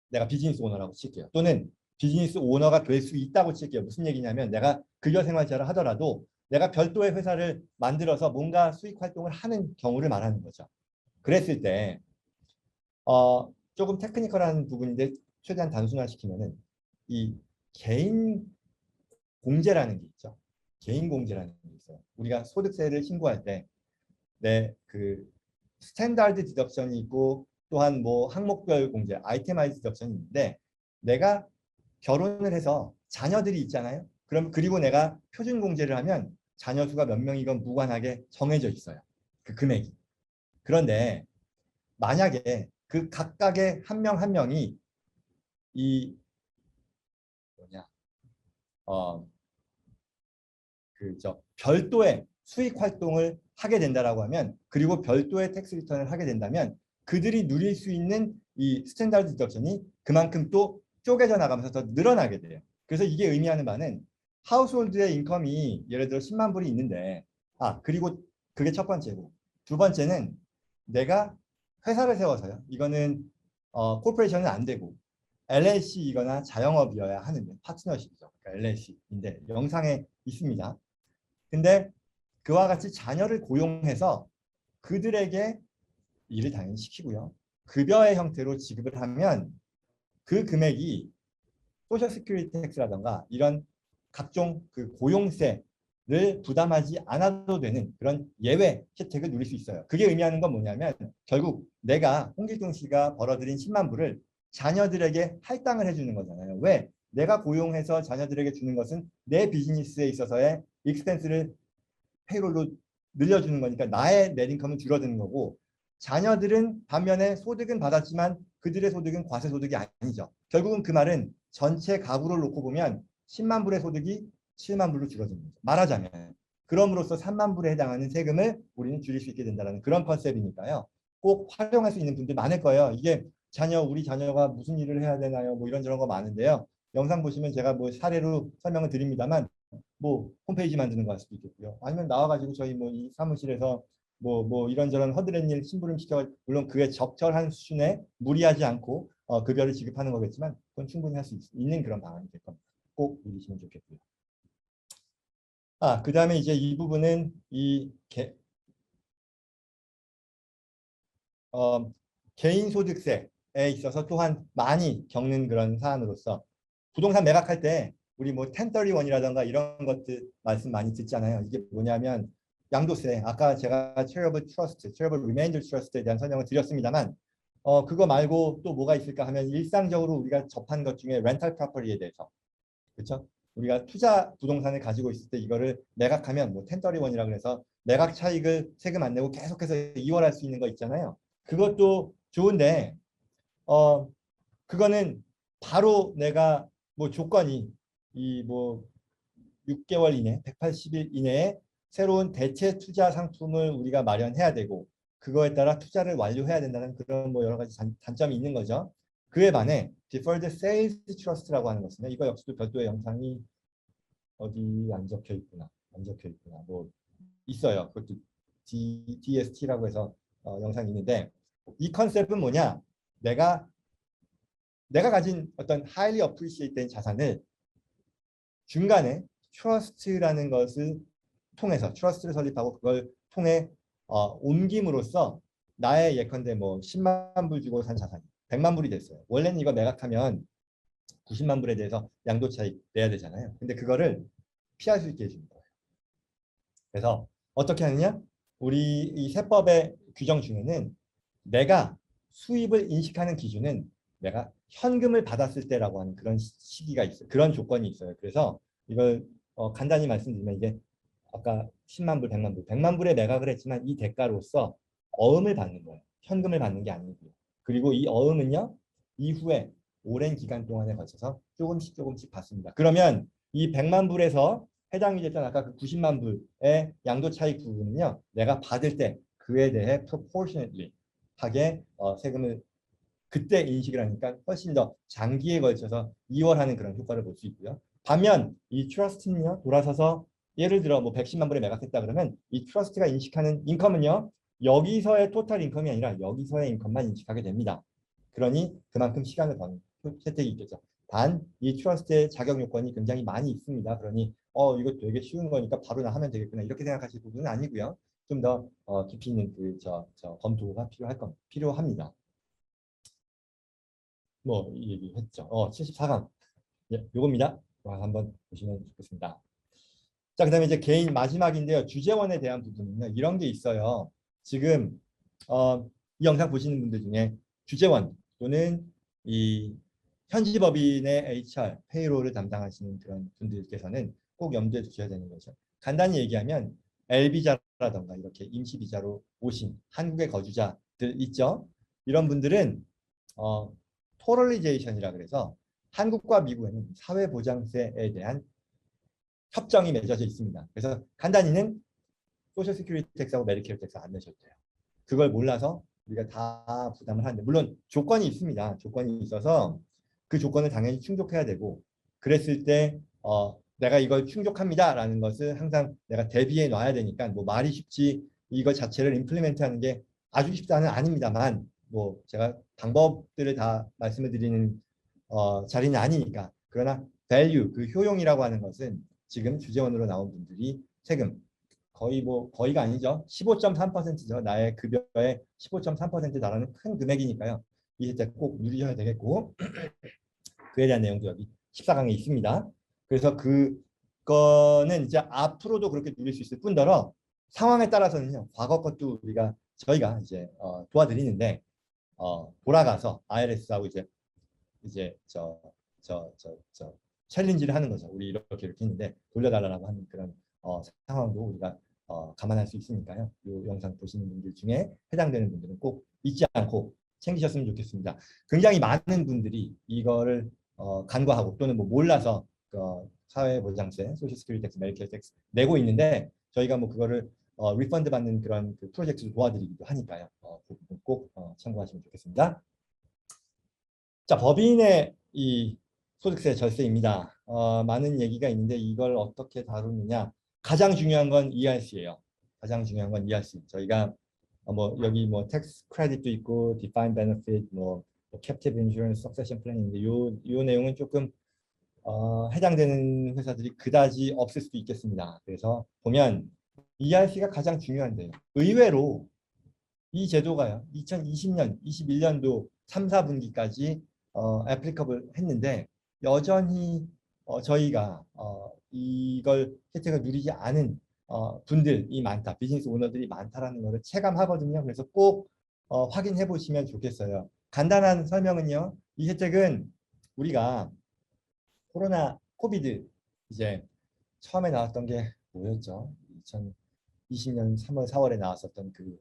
내가 비즈니스 오너라고 칠게요. 또는 비즈니스 오너가 될 수 있다고 칠게요. 무슨 얘기냐면 내가 급여 생활자를 하더라도 내가 별도의 회사를 만들어서 뭔가 수익 활동을 하는 경우를 말하는 거죠. 그랬을 때 조금 테크니컬한 부분인데 최대한 단순화시키면은 이 개인 공제라는 게 있죠. 개인 공제라는 게 있어요. 우리가 소득세를 신고할 때 내 그 스탠다드 디덕션이 있고 또한 뭐 항목별 공제, 아이템아이즈 디덕션이 있는데 내가 결혼을 해서 자녀들이 있잖아요. 그럼 그리고 내가 표준 공제를 하면 자녀 수가 몇 명이건 무관하게 정해져 있어요. 그 금액이. 그런데 만약에 그 각각의 한 명 한 명이 이 뭐냐 그 별도의 수익 활동을 하게 된다라고 하면 그리고 별도의 텍스 리턴을 하게 된다면 그들이 누릴 수 있는 이 스탠다드 디덕션이 그만큼 또 쪼개져 나가면서 더 늘어나게 돼요. 그래서 이게 의미하는 바는 하우스홀드의 인컴이 예를 들어 10만 불이 있는데 그리고 그게 첫 번째고 두 번째는 내가 회사를 세워서요. 이거는 코퍼레이션은 안 되고 LLC이거나 자영업이어야 하는데 파트너십이죠. 그러니까 LLC인데 영상에 있습니다. 근데 그와 같이 자녀를 고용해서 그들에게 일을 당연히 시키고요. 급여의 형태로 지급을 하면 그 금액이 소셜 시큐리티 텍스라던가 이런 각종 그 고용세를 부담하지 않아도 되는 그런 예외 혜택을 누릴 수 있어요. 그게 의미하는 건 뭐냐면 결국 내가 홍길동 씨가 벌어들인 10만 불을 자녀들에게 할당을 해주는 거잖아요. 왜? 내가 고용해서 자녀들에게 주는 것은 내 비즈니스에 있어서의 익스펜스를 페이롤로 늘려주는 거니까 나의 넷인컴은 줄어드는 거고 자녀들은 반면에 소득은 받았지만 그들의 소득은 과세소득이 아니죠. 결국은 그 말은 전체 가구를 놓고 보면 10만 불의 소득이 7만 불로 줄어드는 거죠. 말하자면 그럼으로써 3만 불에 해당하는 세금을 우리는 줄일 수 있게 된다는 그런 컨셉이니까요. 꼭 활용할 수 있는 분들 많을 거예요. 이게 우리 자녀가 무슨 일을 해야 되나요? 뭐 이런저런 거 많은데요. 영상 보시면 제가 뭐 사례로 설명을 드립니다만 뭐 홈페이지 만드는 거 할 수도 있겠고요. 아니면 나와가지고 저희 뭐 이 사무실에서 뭐 이런저런 허드렛 일 심부름 시켜 물론 그게 적절한 수준에 무리하지 않고 급여를 지급하는 거겠지만 그건 충분히 할 수 있는 그런 방안이 될 겁니다. 꼭 누리시면 좋겠고요. 그다음에 이제 이 부분은 개인 소득세에 있어서 또한 많이 겪는 그런 사안으로서 부동산 매각할 때 우리 뭐 1031이라던가 이런 것들 말씀 많이 듣잖아요. 이게 뭐냐면 양도세. 아까 제가 charitable trust, charitable remainder trust에 대한 설명을 드렸습니다만 그거 말고 또 뭐가 있을까 하면 일상적으로 우리가 접한 것 중에 렌탈 프로퍼티에 대해서 그렇죠? 우리가 투자 부동산을 가지고 있을 때 이거를 매각하면 뭐 1031이라 그래서 매각 차익을 세금 안 내고 계속해서 이월할 수 있는 거 있잖아요. 그것도 좋은데 그거는 바로 내가 뭐 조건이 이 뭐 6개월 이내, 180일 이내에 새로운 대체 투자 상품을 우리가 마련해야 되고 그거에 따라 투자를 완료해야 된다는 그런 뭐 여러 가지 단점이 있는 거죠. 그에 반해 Deferred Sales Trust라고 하는 것은 이거 역시도 별도의 영상이 어디 안 적혀 있구나. 안 적혀 있구나. 뭐 있어요. 그것도 DST라고 해서 영상이 있는데 이 컨셉은 뭐냐? 내가 가진 어떤 highly appreciated 자산을 중간에 트러스트라는 것을 통해서 트러스트를 설립하고 그걸 통해 옮김으로써 나의 예컨대 뭐 10만 불 주고 산 자산이 100만 불이 됐어요. 원래는 이거 매각하면 90만 불에 대해서 양도 차익 내야 되잖아요. 근데 그거를 피할 수 있게 해주는 거예요. 그래서 어떻게 하느냐? 우리 이 세법의 규정 중에는 내가 수입을 인식하는 기준은 내가 현금을 받았을 때라고 하는 그런 시기가 있어요. 그런 조건이 있어요. 그래서 이걸 간단히 말씀드리면 이게 아까 10만 불, 100만 불, 100만 불에 매각을 했지만 이 대가로서 어음을 받는 거예요. 현금을 받는 게 아니고요. 그리고 이 어음은요. 이후에 오랜 기간 동안에 걸쳐서 조금씩 조금씩 받습니다. 그러면 이 100만 불에서 해당이 됐던 아까 그 90만 불의 양도 차익 부분은요. 내가 받을 때 그에 대해 proportionately 하게 세금을 그때 인식을 하니까 훨씬 더 장기에 걸쳐서 이월하는 그런 효과를 볼 수 있고요. 반면 이 트러스트는요. 돌아서서 예를 들어 뭐 110만 불에 매각했다 그러면 이 트러스트가 인식하는 인컴은요. 여기서의 토탈 인컴이 아니라 여기서의 인컴만 인식하게 됩니다. 그러니 그만큼 시간을 버는 혜택이 있겠죠. 단 이 트러스트의 자격 요건이 굉장히 많이 있습니다. 그러니 이거 되게 쉬운 거니까 바로 나 하면 되겠구나 이렇게 생각하실 부분은 아니고요. 좀 더 깊이 있는 검토가 필요합니다. 뭐 이 얘기했죠. 74강. 예, 요겁니다. 한번 보시면 좋겠습니다. 자, 그다음에 이제 개인 마지막인데요. 주재원에 대한 부분은요. 이런 게 있어요. 지금 이 영상 보시는 분들 중에 주재원 또는 이 현지법인의 HR, 페이로를 담당하시는 그런 분들께서는 꼭 염두에 두셔야 되는 거죠. 간단히 얘기하면 L비자라던가 이렇게 임시비자로 오신 한국의 거주자들 있죠. 이런 분들은 토럴리제이션이라 그래서 한국과 미국에는 사회보장세에 대한 협정이 맺어져 있습니다. 그래서 간단히는 소셜 시큐리티 텍스하고 메디케어 텍스 안 내셔도 돼요. 그걸 몰라서 우리가 다 부담을 하는데 물론 조건이 있습니다. 조건이 있어서 그 조건을 당연히 충족해야 되고 그랬을 때 내가 이걸 충족합니다라는 것을 항상 내가 대비해 놔야 되니까 뭐 말이 쉽지 이거 자체를 임플리멘트하는 게 아주 쉽다는 아닙니다만 뭐 제가 방법들을 다 말씀을 드리는 자리는 아니니까 그러나 value 그 효용이라고 하는 것은 지금 주재원으로 나온 분들이 세금 거의가 아니죠. 15.3%죠. 나의 급여의 15.3% 달하는 큰 금액이니까요. 이 혜택 꼭 누리셔야 되겠고 그에 대한 내용도 여기 14강에 있습니다. 그래서 그거는 이제 앞으로도 그렇게 누릴 수 있을 뿐더러 상황에 따라서는요. 과거 것도 저희가 이제 도와드리는데 돌아가서 IRS하고 이제 챌린지를 하는 거죠. 우리 이렇게 했는데 돌려달라고 하는 그런 상황도 우리가 감안할 수 있으니까요. 이 영상 보시는 분들 중에 해당되는 분들은 꼭 잊지 않고 챙기셨으면 좋겠습니다. 굉장히 많은 분들이 이거를 간과하고 또는 뭐 몰라서 사회보장세, 소셜시큐리티 텍스, 메디케어 텍스 내고 있는데 저희가 뭐 그거를 리펀드 받는 그런 그 프로젝트를 도와드리기도 하니까요. 그 부분 꼭 참고하시면 좋겠습니다. 자, 법인의 이 소득세 절세입니다. 많은 얘기가 있는데 이걸 어떻게 다루느냐. 가장 중요한 건 ERC예요. 가장 중요한 건 ERC. 저희가 뭐 여기 뭐 텍스 크레딧도 있고 디파인 베네핏 뭐 캡티브 인슈런스 석세션 플랜인데 요 내용은 조금 해당되는 회사들이 그다지 없을 수도 있겠습니다. 그래서 보면 ERC가 가장 중요한데요. 의외로 이 제도가요. 2020년, 21년도 3, 4분기까지 애플리커블 했는데 여전히 저희가 이걸 혜택을 누리지 않은 분들이 많다. 비즈니스 오너들이 많다라는 것을 체감하거든요. 그래서 꼭 확인해 보시면 좋겠어요. 간단한 설명은요. 이 혜택은 우리가 코비드 이제 처음에 나왔던 게 뭐였죠? 2020년 3월, 4월에 나왔었던 그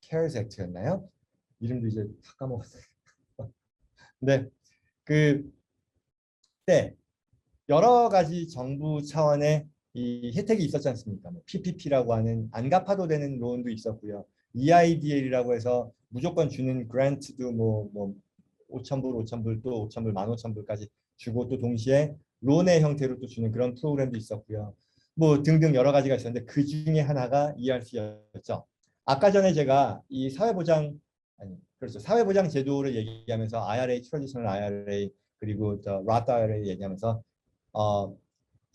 CARES 액트였나요? 이름도 이제 다 까먹었어요. 근데 그때 여러 가지 정부 차원의 이 혜택이 있었지 않습니까? 뭐 PPP라고 하는 안 갚아도 되는 론도 있었고요. EIDL이라고 해서 무조건 주는 그랜트도 뭐 5,000불, 5,000불 또 5,000불, 15,000불까지 주고 또 동시에 론의 형태로 또 주는 그런 프로그램도 있었고요. 뭐 등등 여러 가지가 있었는데 그 중에 하나가 ERC였죠. 아까 전에 제가 이 사회보장 제도를 얘기하면서 IRA, 트래디셔널 IRA 그리고 Roth IRA 얘기하면서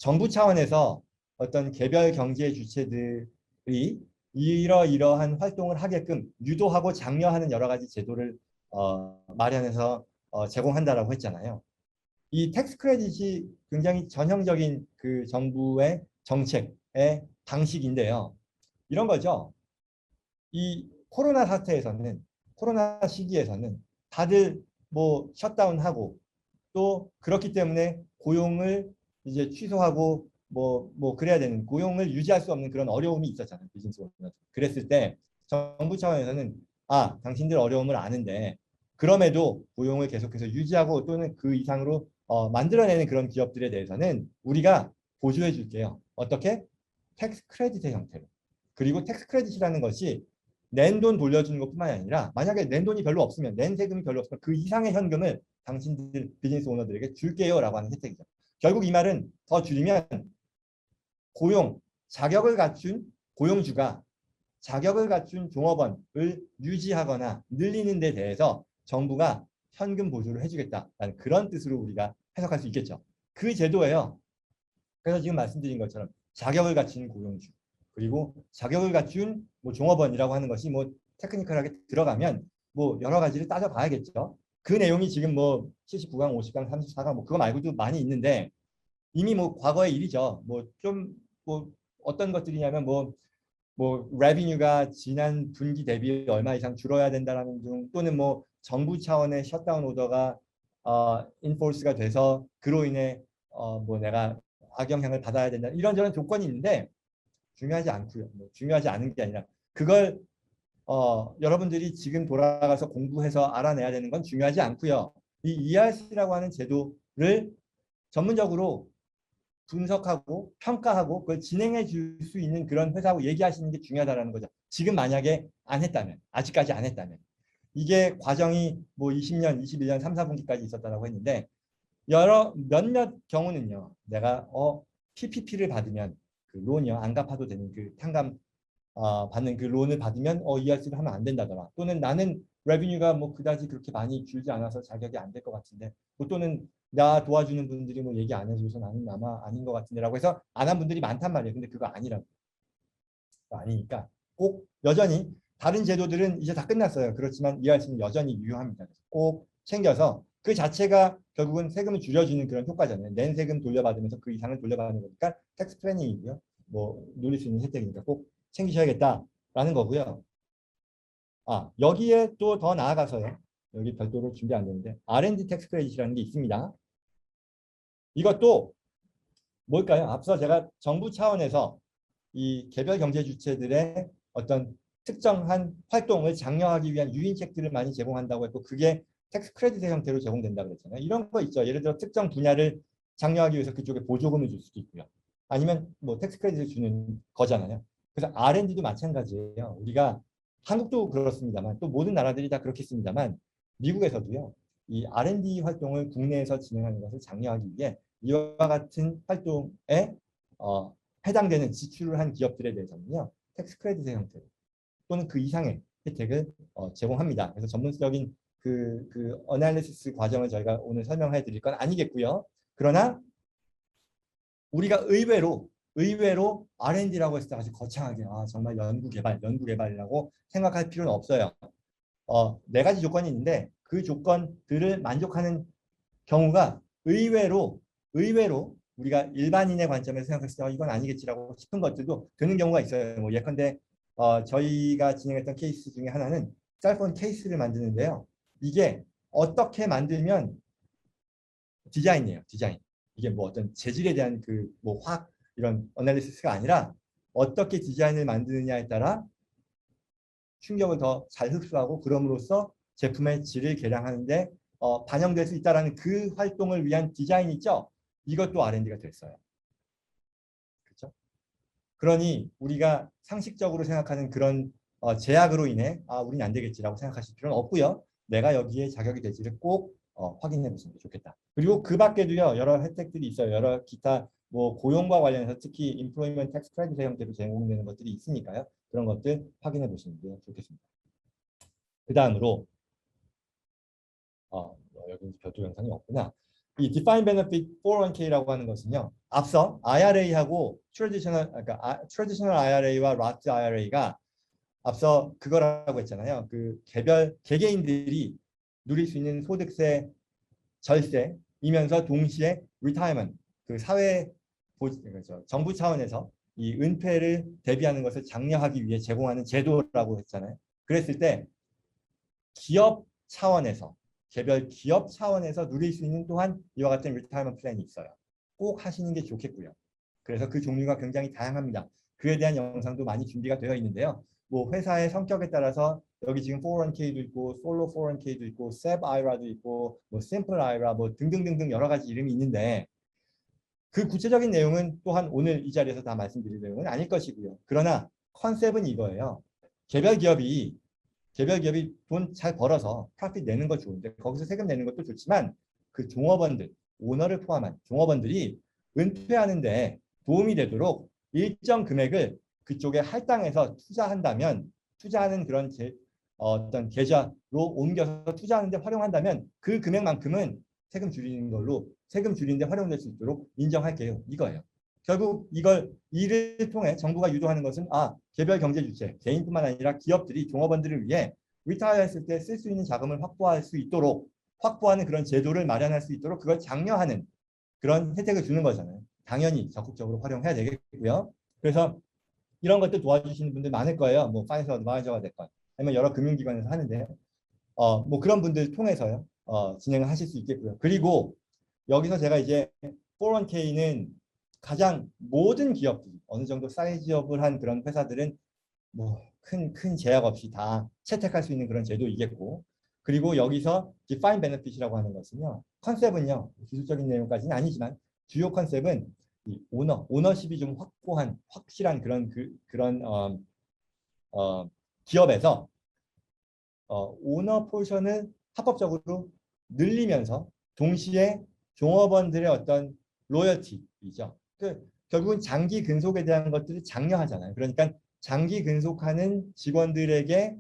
정부 차원에서 어떤 개별 경제 주체들이 이러이러한 활동을 하게끔 유도하고 장려하는 여러 가지 제도를 마련해서 제공한다라고 했잖아요. 이 텍스 크레딧이 굉장히 전형적인 그 정부의 정책의 방식인데요. 이런 거죠. 이 코로나 시기에서는 다들 뭐 셧다운하고 또 그렇기 때문에 고용을 이제 취소하고 뭐 그래야 되는 고용을 유지할 수 없는 그런 어려움이 있었잖아요. 비즈니스 오너들. 그랬을 때 정부 차원에서는 당신들 어려움을 아는데 그럼에도 고용을 계속해서 유지하고 또는 그 이상으로 만들어내는 그런 기업들에 대해서는 우리가 보조해 줄게요. 어떻게? 텍스 크레딧의 형태로. 그리고 텍스 크레딧이라는 것이 낸 돈 돌려주는 것뿐만 아니라 만약에 낸 돈이 별로 없으면 낸 세금이 별로 없으면 그 이상의 현금을 당신들 비즈니스 오너들에게 줄게요라고 하는 혜택이죠. 결국 이 말은 더 줄이면 고용, 자격을 갖춘 고용주가 자격을 갖춘 종업원을 유지하거나 늘리는 데 대해서 정부가 현금 보조를 해주겠다라는 그런 뜻으로 우리가 해석할 수 있겠죠. 그 제도예요. 그래서 지금 말씀드린 것처럼 자격을 갖춘 고용주 그리고 자격을 갖춘 뭐 종업원이라고 하는 것이 뭐 테크니컬하게 들어가면 뭐 여러 가지를 따져봐야겠죠. 그 내용이 지금 뭐 79강, 50강, 34강 뭐 그거 말고도 많이 있는데 이미 뭐 과거의 일이죠. 뭐 좀 뭐 어떤 것들이냐면 뭐 레비뉴가 지난 분기 대비 얼마 이상 줄어야 된다라는 등 또는 뭐 정부 차원의 셧다운 오더가 인포스가 돼서 그로 인해 뭐 내가 악영향을 받아야 된다 이런저런 조건이 있는데 중요하지 않고요. 뭐 중요하지 않은 게 아니라 그걸 여러분들이 지금 돌아가서 공부해서 알아내야 되는 건 중요하지 않고요. 이 ERC라고 하는 제도를 전문적으로 분석하고 평가하고 그걸 진행해 줄 수 있는 그런 회사하고 얘기하시는 게 중요하다는 거죠. 지금 만약에 안 했다면, 아직까지 안 했다면. 이게 과정이 뭐 20년, 21년, 3, 4분기까지 있었다고 했는데 몇몇 경우는요. 내가 PPP를 받으면 그 론이요. 안 갚아도 되는 그 탕감 받는 그 론을 받으면 ERC를 하면 안 된다더라. 또는 나는 레비뉴가 뭐 그다지 그렇게 많이 줄지 않아서 자격이 안 될 것 같은데 뭐 또는 나 도와주는 분들이 뭐 얘기 안 해줘서 나는 아마 아닌 것 같은데라고 해서 안 한 분들이 많단 말이에요. 근데 그거 아니라고. 그거 아니니까 꼭 여전히 다른 제도들은 이제 다 끝났어요. 그렇지만 ERC는 여전히 유효합니다. 그래서 꼭 챙겨서 그 자체가 결국은 세금을 줄여주는 그런 효과잖아요. 낸 세금 돌려받으면서 그 이상을 돌려받는 거니까 텍스 플래닝이고요. 뭐 누릴 수 있는 혜택이니까 꼭 챙기셔야겠다라는 거고요. 여기에 또 더 나아가서요. 여기 별도로 준비 안 되는데 R&D 텍스 크레딧이라는 게 있습니다. 이것도 뭘까요? 앞서 제가 정부 차원에서 이 개별 경제 주체들의 어떤 특정한 활동을 장려하기 위한 유인책들을 많이 제공한다고 했고 그게 텍스 크레딧의 형태로 제공된다고 그랬잖아요. 이런 거 있죠. 예를 들어 특정 분야를 장려하기 위해서 그쪽에 보조금을 줄 수도 있고요. 아니면 뭐 텍스 크레딧을 주는 거잖아요. 그래서 R&D도 마찬가지예요. 우리가 한국도 그렇습니다만 또 모든 나라들이 다 그렇겠습니다만 미국에서도요. 이 R&D 활동을 국내에서 진행하는 것을 장려하기 위해 이와 같은 활동에 해당되는 지출을 한 기업들에 대해서는요. 텍스 크레딧의 형태로 또는 그 이상의 혜택을 제공합니다. 그래서 전문적인 그 어널리시스 과정을 저희가 오늘 설명해 드릴 건 아니겠고요. 그러나 우리가 의외로 R&D라고 했을 때 아주 거창하게 정말 연구개발이라고 생각할 필요는 없어요. 네 가지 조건이 있는데 그 조건들을 만족하는 경우가 의외로 우리가 일반인의 관점에서 생각했을 때 이건 아니겠지라고 싶은 것들도 드는 경우가 있어요. 뭐 예컨대 저희가 진행했던 케이스 중에 하나는 셀폰 케이스를 만드는데요. 이게 어떻게 만들면 디자인이에요. 디자인. 이게 뭐 어떤 재질에 대한 그 뭐 화학 이런 어널리시스가 아니라 어떻게 디자인을 만드느냐에 따라 충격을 더 잘 흡수하고 그럼으로써 제품의 질을 개량하는데 반영될 수 있다는 그 활동을 위한 디자인 있죠. 이것도 R&D가 됐어요. 그렇죠? 그러니 우리가 상식적으로 생각하는 그런 제약으로 인해 우리는 안 되겠지라고 생각하실 필요는 없고요. 내가 여기에 자격이 될지를 꼭 확인해 보시는 게 좋겠다. 그리고 그 밖에도요. 여러 혜택들이 있어요. 여러 기타 뭐 고용과 관련해서 특히 Employment Tax Credit 형태로 제공되는 것들이 있으니까요. 그런 것들 확인해 보시는 게 좋겠습니다. 그 다음으로 여기 별도 영상이 없구나. 이 defined benefit 401k라고 하는 것은요. 앞서 IRA하고 traditional IRA와 Roth IRA가 앞서 그거라고 했잖아요. 그 개개인들이 누릴 수 있는 소득세 절세이면서 동시에 retirement 그 그렇죠. 정부 차원에서 이 은퇴를 대비하는 것을 장려하기 위해 제공하는 제도라고 했잖아요. 그랬을 때 기업 차원에서 개별 기업 차원에서 누릴 수 있는 또한 이와 같은 리타이먼트 플랜이 있어요. 꼭 하시는 게 좋겠고요. 그래서 그 종류가 굉장히 다양합니다. 그에 대한 영상도 많이 준비가 되어 있는데요. 뭐 회사의 성격에 따라서 여기 지금 401k도 있고 솔로 401k도 있고 셉 아이라도 있고 뭐 심플 아이라 뭐 등등등등 여러 가지 이름이 있는데 그 구체적인 내용은 또한 오늘 이 자리에서 다 말씀드릴 내용은 아닐 것이고요. 그러나 컨셉은 이거예요. 개별 기업이 돈 잘 벌어서 프로핏 내는 거 좋은데 거기서 세금 내는 것도 좋지만 그 종업원들, 오너를 포함한 종업원들이 은퇴하는데 도움이 되도록 일정 금액을 그쪽에 할당해서 투자한다면 투자하는 그런 어떤 계좌로 옮겨서 투자하는데 활용한다면 그 금액만큼은 세금 줄이는데 활용될 수 있도록 인정할게요. 이거예요. 결국 이를 통해 정부가 유도하는 것은 개별 경제 주체, 개인뿐만 아니라 기업들이 종업원들을 위해 리타이어 했을 때 쓸 수 있는 자금을 확보할 수 있도록 확보하는 그런 제도를 마련할 수 있도록 그걸 장려하는 그런 혜택을 주는 거잖아요. 당연히 적극적으로 활용해야 되겠고요. 그래서 이런 것들 도와주시는 분들 많을 거예요. 뭐 파이낸셜 어드바이저가 됐건 아니면 여러 금융기관에서 하는데 뭐 그런 분들 통해서요. 진행을 하실 수 있겠고요. 그리고 여기서 제가 이제 401k는 가장 모든 기업들이 어느 정도 사이즈업을 한 그런 회사들은 뭐 큰 제약 없이 다 채택할 수 있는 그런 제도이겠고 그리고 여기서 define benefit이라고 하는 것은요. 컨셉은요. 기술적인 내용까지는 아니지만 주요 컨셉은 이 오너십이 좀 확실한 그런 기업에서 오너 포션을 합법적으로 늘리면서 동시에 종업원들의 어떤 로열티이죠. 결국은 장기 근속에 대한 것들을 장려하잖아요. 그러니까 장기 근속하는 직원들에게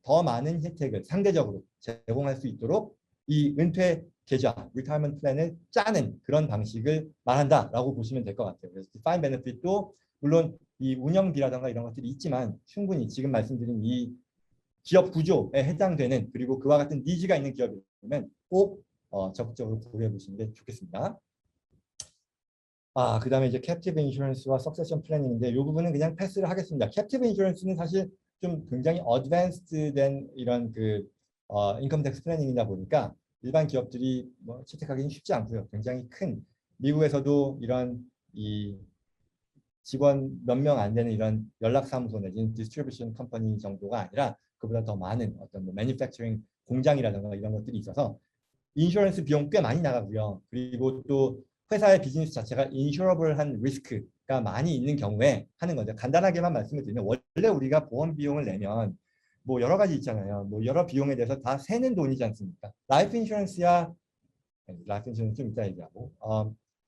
더 많은 혜택을 상대적으로 제공할 수 있도록 이 은퇴 계좌, 리타이먼트 플랜을 짜는 그런 방식을 말한다라고 보시면 될 것 같아요. 그래서 디파인 베네핏도 물론 이 운영비라든가 이런 것들이 있지만 충분히 지금 말씀드린 이 기업 구조에 해당되는 그리고 그와 같은 니즈가 있는 기업이면 꼭 적극적으로 고려해 보시는 게 좋겠습니다. 그다음에 이제 캡티브 인슈런스와 석세션 플래닝인데 이 부분은 그냥 패스를 하겠습니다. 캡티브 인슈런스는 사실 좀 굉장히 어드밴스드된 이런 인컴 텍스 플래닝이다 보니까 일반 기업들이 뭐 채택하기는 쉽지 않고요. 굉장히 큰 미국에서도 이런 이 직원 몇 명 안 되는 이런 연락사무소 내지는 디스트리뷰션 컴퍼니 정도가 아니라 그보다 더 많은 어떤 뭐 매니팩처링 공장이라든가 이런 것들이 있어서 인슈런스 비용 꽤 많이 나가고요. 그리고 또 회사의 비즈니스 자체가 인슈러블한 리스크가 많이 있는 경우에 하는 거죠. 간단하게만 말씀을 드리면 원래 우리가 보험 비용을 내면 뭐 여러 가지 있잖아요. 뭐 여러 비용에 대해서 다 세는 돈이지 않습니까? 라이프 인슈런스 좀 이따 얘기하고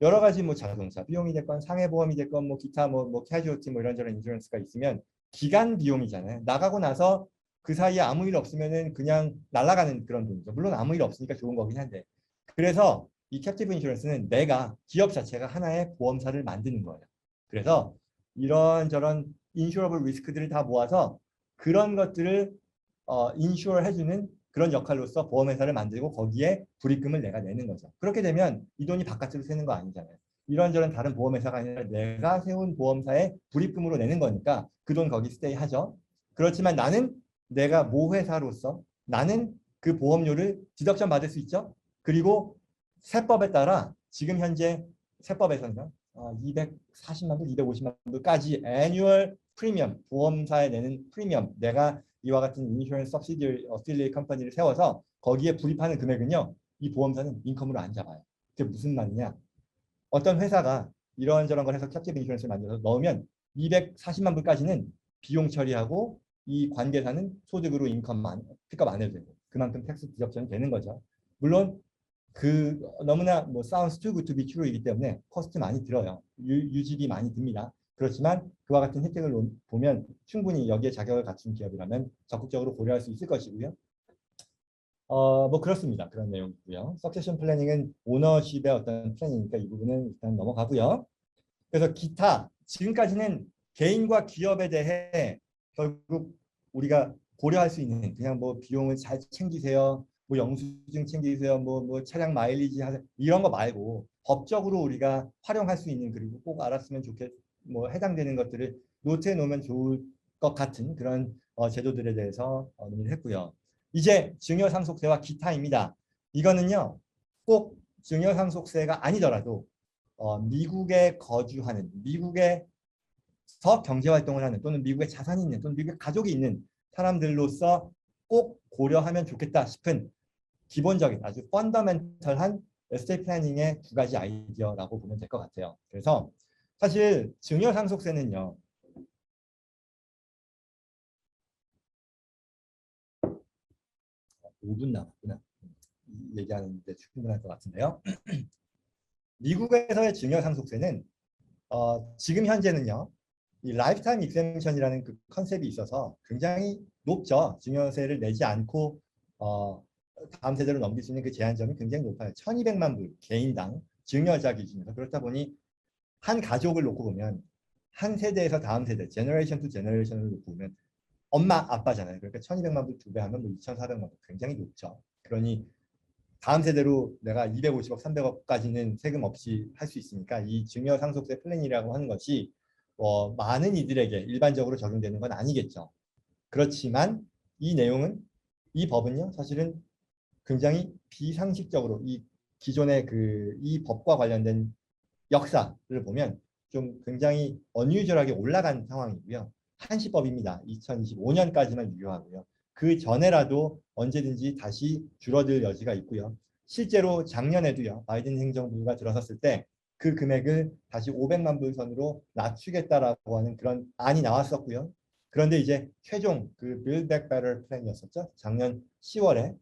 여러 가지 뭐 자동차 비용이 됐건 상해보험이 됐건 뭐 기타 뭐 캐주얼티 뭐 이런저런 인슈런스가 있으면 기간 비용이잖아요. 나가고 나서 그 사이에 아무 일 없으면은 그냥 날아가는 그런 돈이죠. 물론 아무 일 없으니까 좋은 거긴 한데. 그래서 이 캡티브 인슈런스는 기업 자체가 하나의 보험사를 만드는 거예요. 그래서 이런저런 인슈러블 리스크들을 다 모아서 그런 것들을 인슈어 해주는 그런 역할로서 보험회사를 만들고 거기에 불입금을 내가 내는 거죠. 그렇게 되면 이 돈이 바깥으로 새는 거 아니잖아요. 이런저런 다른 보험회사가 아니라 내가 세운 보험사에 불입금으로 내는 거니까 그 돈 거기 스테이 하죠. 그렇지만 내가 모회사로서 나는 그 보험료를 디덕션 받을 수 있죠. 그리고 세법에 따라 지금 현재 세법에서는 240만 불, 250만 불까지 애뉴얼 프리미엄, 보험사에 내는 프리미엄, 내가 이와 같은 인슈런스 서브시디어리 어필리에이트 컴퍼니를 세워서 거기에 불입하는 금액은요. 이 보험사는 인컴으로 안 잡아요. 그게 무슨 말이냐. 어떤 회사가 이런저런 걸 해서 캡티브 인슈런스를 만들어서 넣으면 240만 불까지는 비용 처리하고 이 관계사는 소득으로 픽업 안 해도 되고 그만큼 텍스 디덕션이 되는 거죠. 물론 너무나 뭐 sounds too good to be true이기 때문에 코스트 많이 들어요. 유지비 많이 듭니다. 그렇지만 그와 같은 혜택을 보면 충분히 여기에 자격을 갖춘 기업이라면 적극적으로 고려할 수 있을 것이고요. 뭐 그렇습니다. 그런 내용이고요. 석세션 플래닝은 오너십의 어떤 플래닝이니까 이 부분은 일단 넘어가고요. 그래서 기타 지금까지는 개인과 기업에 대해 결국 우리가 고려할 수 있는 그냥 뭐 비용을 잘 챙기세요, 뭐 영수증 챙기세요, 뭐 차량 마일리지 하세요 이런 거 말고 법적으로 우리가 활용할 수 있는 그리고 꼭 알았으면 좋겠 뭐 해당되는 것들을 노트에 놓으면 좋을 것 같은 그런 제도들에 대해서 논의를 했고요. 이제 증여상속세와 기타입니다. 이거는요 꼭 증여상속세가 아니더라도 미국에 거주하는 미국에서 경제활동을 하는 또는 미국에 자산이 있는 또는 미국에 가족이 있는 사람들로서 꼭 고려하면 좋겠다 싶은 기본적인 아주 펀더멘털한 에스테이트 플래닝의 두 가지 아이디어라고 보면 될 것 같아요. 그래서 사실 증여상속세는요. 5분 남았구나. 얘기하는데 충분할 것 같은데요. 미국에서의 증여상속세는 지금 현재는요. 이 라이프타임 익셈션이라는 그 컨셉이 있어서 굉장히 높죠. 증여세를 내지 않고 다음 세대로 넘길 수 있는 그 제한점이 굉장히 높아요. 1200만 불 개인당 증여자 기준에서. 그렇다 보니 한 가족을 놓고 보면 한 세대에서 다음 세대, 제너레이션 투 제너레이션을 놓고 보면 엄마, 아빠잖아요. 그러니까 1200만 불 두 배 하면 뭐 2400만 불 굉장히 높죠. 그러니 다음 세대로 내가 250억, 300억까지는 세금 없이 할 수 있으니까 이 증여상속세 플랜이라고 하는 것이 많은 이들에게 일반적으로 적용되는 건 아니겠죠. 그렇지만 이 내용은 이 법은요 사실은 굉장히 비상식적으로 이 기존의 이 법과 관련된 역사를 보면 좀 굉장히 어뉴저하게 올라간 상황이고요. 한시법입니다. 2025년까지만 유효하고요. 그 전에라도 언제든지 다시 줄어들 여지가 있고요. 실제로 작년에도요. 바이든 행정부가 들어섰을 때 그 금액을 다시 500만 불 선으로 낮추겠다라고 하는 그런 안이 나왔었고요. 그런데 이제 최종 그 Build Back Better 플랜이었었죠. 작년 10월에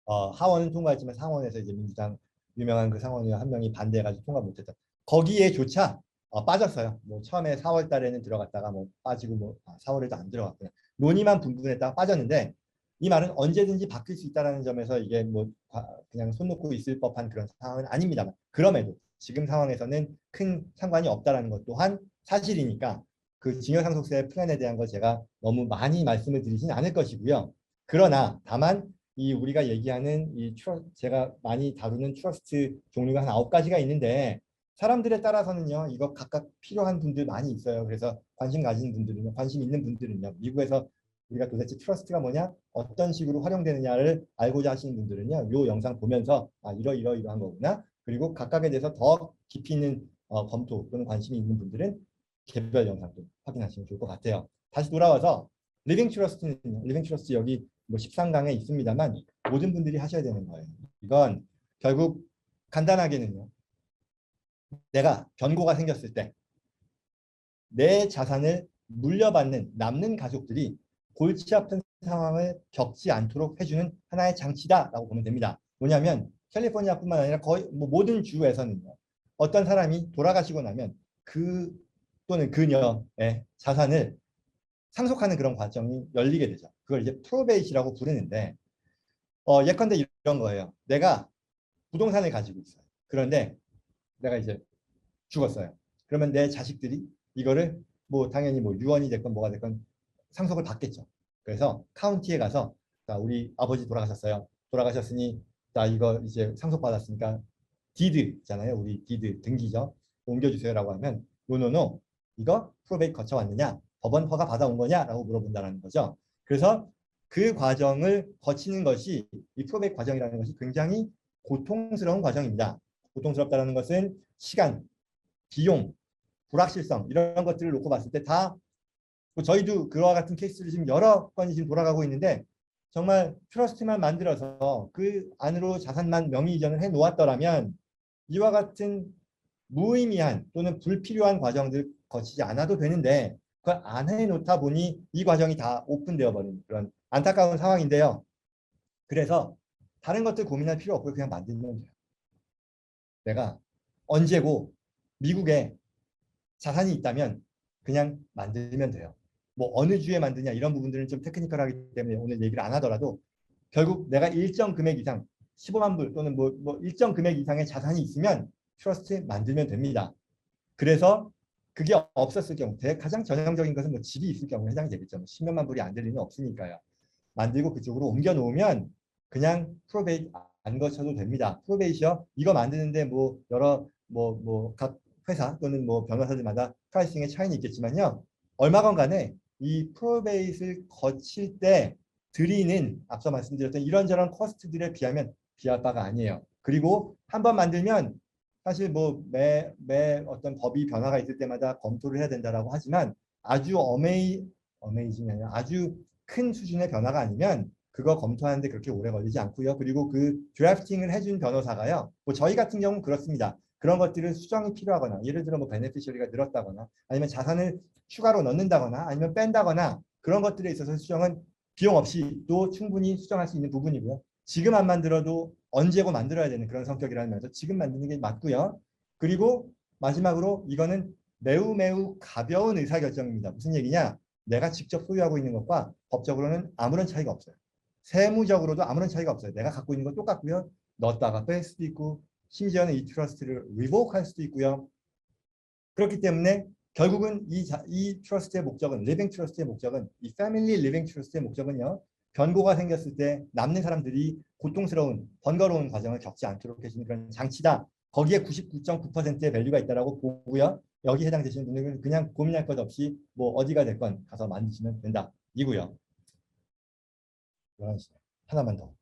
하원은 통과했지만 상원에서 이제 민주당 유명한 그 상원의원 한 명이 반대해가지고 통과 못했다. 거기에조차 빠졌어요. 뭐 처음에 4월 달에는 들어갔다가 뭐 빠지고 뭐 4월에도 안 들어갔고요. 논의만 분분했다가 빠졌는데 이 말은 언제든지 바뀔 수 있다는 점에서 이게 뭐 그냥 손 놓고 있을 법한 그런 상황은 아닙니다만 그럼에도 지금 상황에서는 큰 상관이 없다는 것 또한 사실이니까 그 징역상속세 플랜에 대한 걸 제가 너무 많이 말씀을 드리지는 않을 것이고요. 그러나 다만 이 우리가 얘기하는 제가 많이 다루는 트러스트 종류가 한 9가지가 있는데 사람들에 따라서는요 이거 각각 필요한 분들 많이 있어요. 그래서 관심 가진 분들은요, 관심 있는 분들은요, 미국에서 우리가 도대체 트러스트가 뭐냐, 어떤 식으로 활용되느냐를 알고자 하시는 분들은요, 이 영상 보면서 이러이러한 거구나. 그리고 각각에 대해서 더 깊이 있는 검토 또는 관심이 있는 분들은 개별 영상도 확인하시면 좋을 것 같아요. 다시 돌아와서 리빙 트러스트는요, 리빙 트러스트 여기 뭐 13강에 있습니다만 모든 분들이 하셔야 되는 거예요. 이건 결국 간단하게는요. 내가 변고가 생겼을 때 내 자산을 물려받는 남는 가족들이 골치 아픈 상황을 겪지 않도록 해주는 하나의 장치다라고 보면 됩니다. 뭐냐면 캘리포니아뿐만 아니라 거의 뭐 모든 주에서는요. 어떤 사람이 돌아가시고 나면 그 또는 그녀의 자산을 상속하는 그런 과정이 열리게 되죠. 그걸 이제 프로베이시라고 부르는데 예컨대 이런 거예요. 내가 부동산을 가지고 있어요. 그런데 내가 이제 죽었어요. 그러면 내 자식들이 이거를 뭐 당연히 뭐 유언이 됐건 뭐가 됐건 상속을 받겠죠. 그래서 카운티에 가서 자, 우리 아버지 돌아가셨어요. 돌아가셨으니 자 이거 이제 상속받았으니까 디드잖아요. 우리 디드 등기죠. 옮겨주세요라고 하면 노노노 이거 프로베이트 거쳐왔느냐 법원 허가 받아온 거냐라고 물어본다는 거죠. 그래서 그 과정을 거치는 것이 이 프로베이트 과정이라는 것이 굉장히 고통스러운 과정입니다. 고통스럽다는 것은 시간, 비용, 불확실성 이런 것들을 놓고 봤을 때다 저희도 그와 같은 케이스를 지금 여러 건이 지금 돌아가고 있는데 정말 트러스트만 만들어서 그 안으로 자산만 명의 이전을 해 놓았더라면 이와 같은 무의미한 또는 불필요한 과정들 거치지 않아도 되는데 그걸 안 해놓다 보니 이 과정이 다 오픈되어 버린 그런 안타까운 상황인데요. 그래서 다른 것들 고민할 필요 없고 그냥 만들면 돼요. 내가 언제고 미국에 자산이 있다면 그냥 만들면 돼요. 뭐 어느 주에 만드냐 이런 부분들은 좀 테크니컬하기 때문에 오늘 얘기를 안 하더라도 결국 내가 일정 금액 이상 15만 불 또는 뭐 일정 금액 이상의 자산이 있으면 트러스트 만들면 됩니다. 그래서 그게 없었을 경우 가장 전형적인 것은 뭐 집이 있을 경우에 해당이 되겠죠. 뭐 10몇만 불이 안 될 리는 없으니까요. 만들고 그쪽으로 옮겨 놓으면 그냥 프로베이트 안 거쳐도 됩니다. 프로베이트요. 이거 만드는데 뭐 여러 뭐 각 회사 또는 뭐 변호사들마다 프라이싱의 차이는 있겠지만요. 얼마건 간에 이 프로베이트를 거칠 때 드리는 앞서 말씀드렸던 이런저런 코스트들에 비할 바가 아니에요. 그리고 한번 만들면 사실 뭐 매 어떤 법이 변화가 있을 때마다 검토를 해야 된다라고 하지만 아주 어메이징이 아니라 아주 큰 수준의 변화가 아니면 그거 검토하는데 그렇게 오래 걸리지 않고요. 그리고 그 드래프팅을 해준 변호사가요. 뭐 저희 같은 경우는 그렇습니다. 그런 것들을 수정이 필요하거나 예를 들어 뭐 베네피셔리가 늘었다거나 아니면 자산을 추가로 넣는다거나 아니면 뺀다거나 그런 것들에 있어서 수정은 비용 없이 또 충분히 수정할 수 있는 부분이고요. 지금 안 만들어도 언제고 만들어야 되는 그런 성격이라는 면에서 지금 만드는 게 맞고요. 그리고 마지막으로 이거는 매우 가벼운 의사결정입니다. 무슨 얘기냐? 내가 직접 소유하고 있는 것과 법적으로는 아무런 차이가 없어요. 세무적으로도 아무런 차이가 없어요. 내가 갖고 있는 건 똑같고요. 넣었다가 뺄 수도 있고 심지어는 이 트러스트를 리보크할 수도 있고요. 그렇기 때문에 결국은 이 트러스트의 목적은 리빙 트러스트의 목적은 이 패밀리 리빙 트러스트의 목적은요. 변고가 생겼을 때 남는 사람들이 고통스러운 번거로운 과정을 겪지 않도록 해주는 그런 장치다. 거기에 99.9%의 밸류가 있다라고 보고요. 여기 해당되시는 분들은 그냥 고민할 것 없이 뭐 어디가 됐건 가서 만드시면 된다. 이고요. 하나만 더.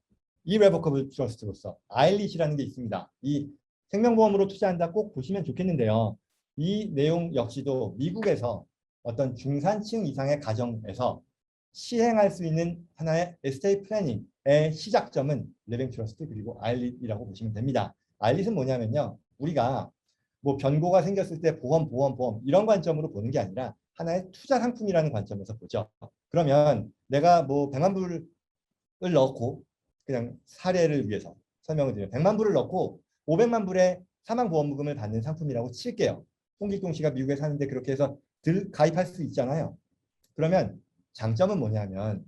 이레버커블 트러스트로서 아일릿이라는 게 있습니다. 이 생명보험으로 투자한다 꼭 보시면 좋겠는데요. 이 내용 역시도 미국에서 어떤 중산층 이상의 가정에서 시행할 수 있는 하나의 에스테이트 플래닝의 시작점은 리빙 트러스트 그리고 아일릿이라고 보시면 됩니다. 아일릿은 뭐냐면요. 우리가 뭐 변고가 생겼을 때 보험 이런 관점으로 보는 게 아니라 하나의 투자 상품이라는 관점에서 보죠. 그러면 내가 뭐 100만 불을 넣고 그냥 사례를 위해서 설명을 드리면 100만 불을 넣고 500만 불의 사망보험금을 받는 상품이라고 칠게요. 홍길동 씨가 미국에 사는데 그렇게 해서 가입할 수 있잖아요. 그러면 장점은 뭐냐면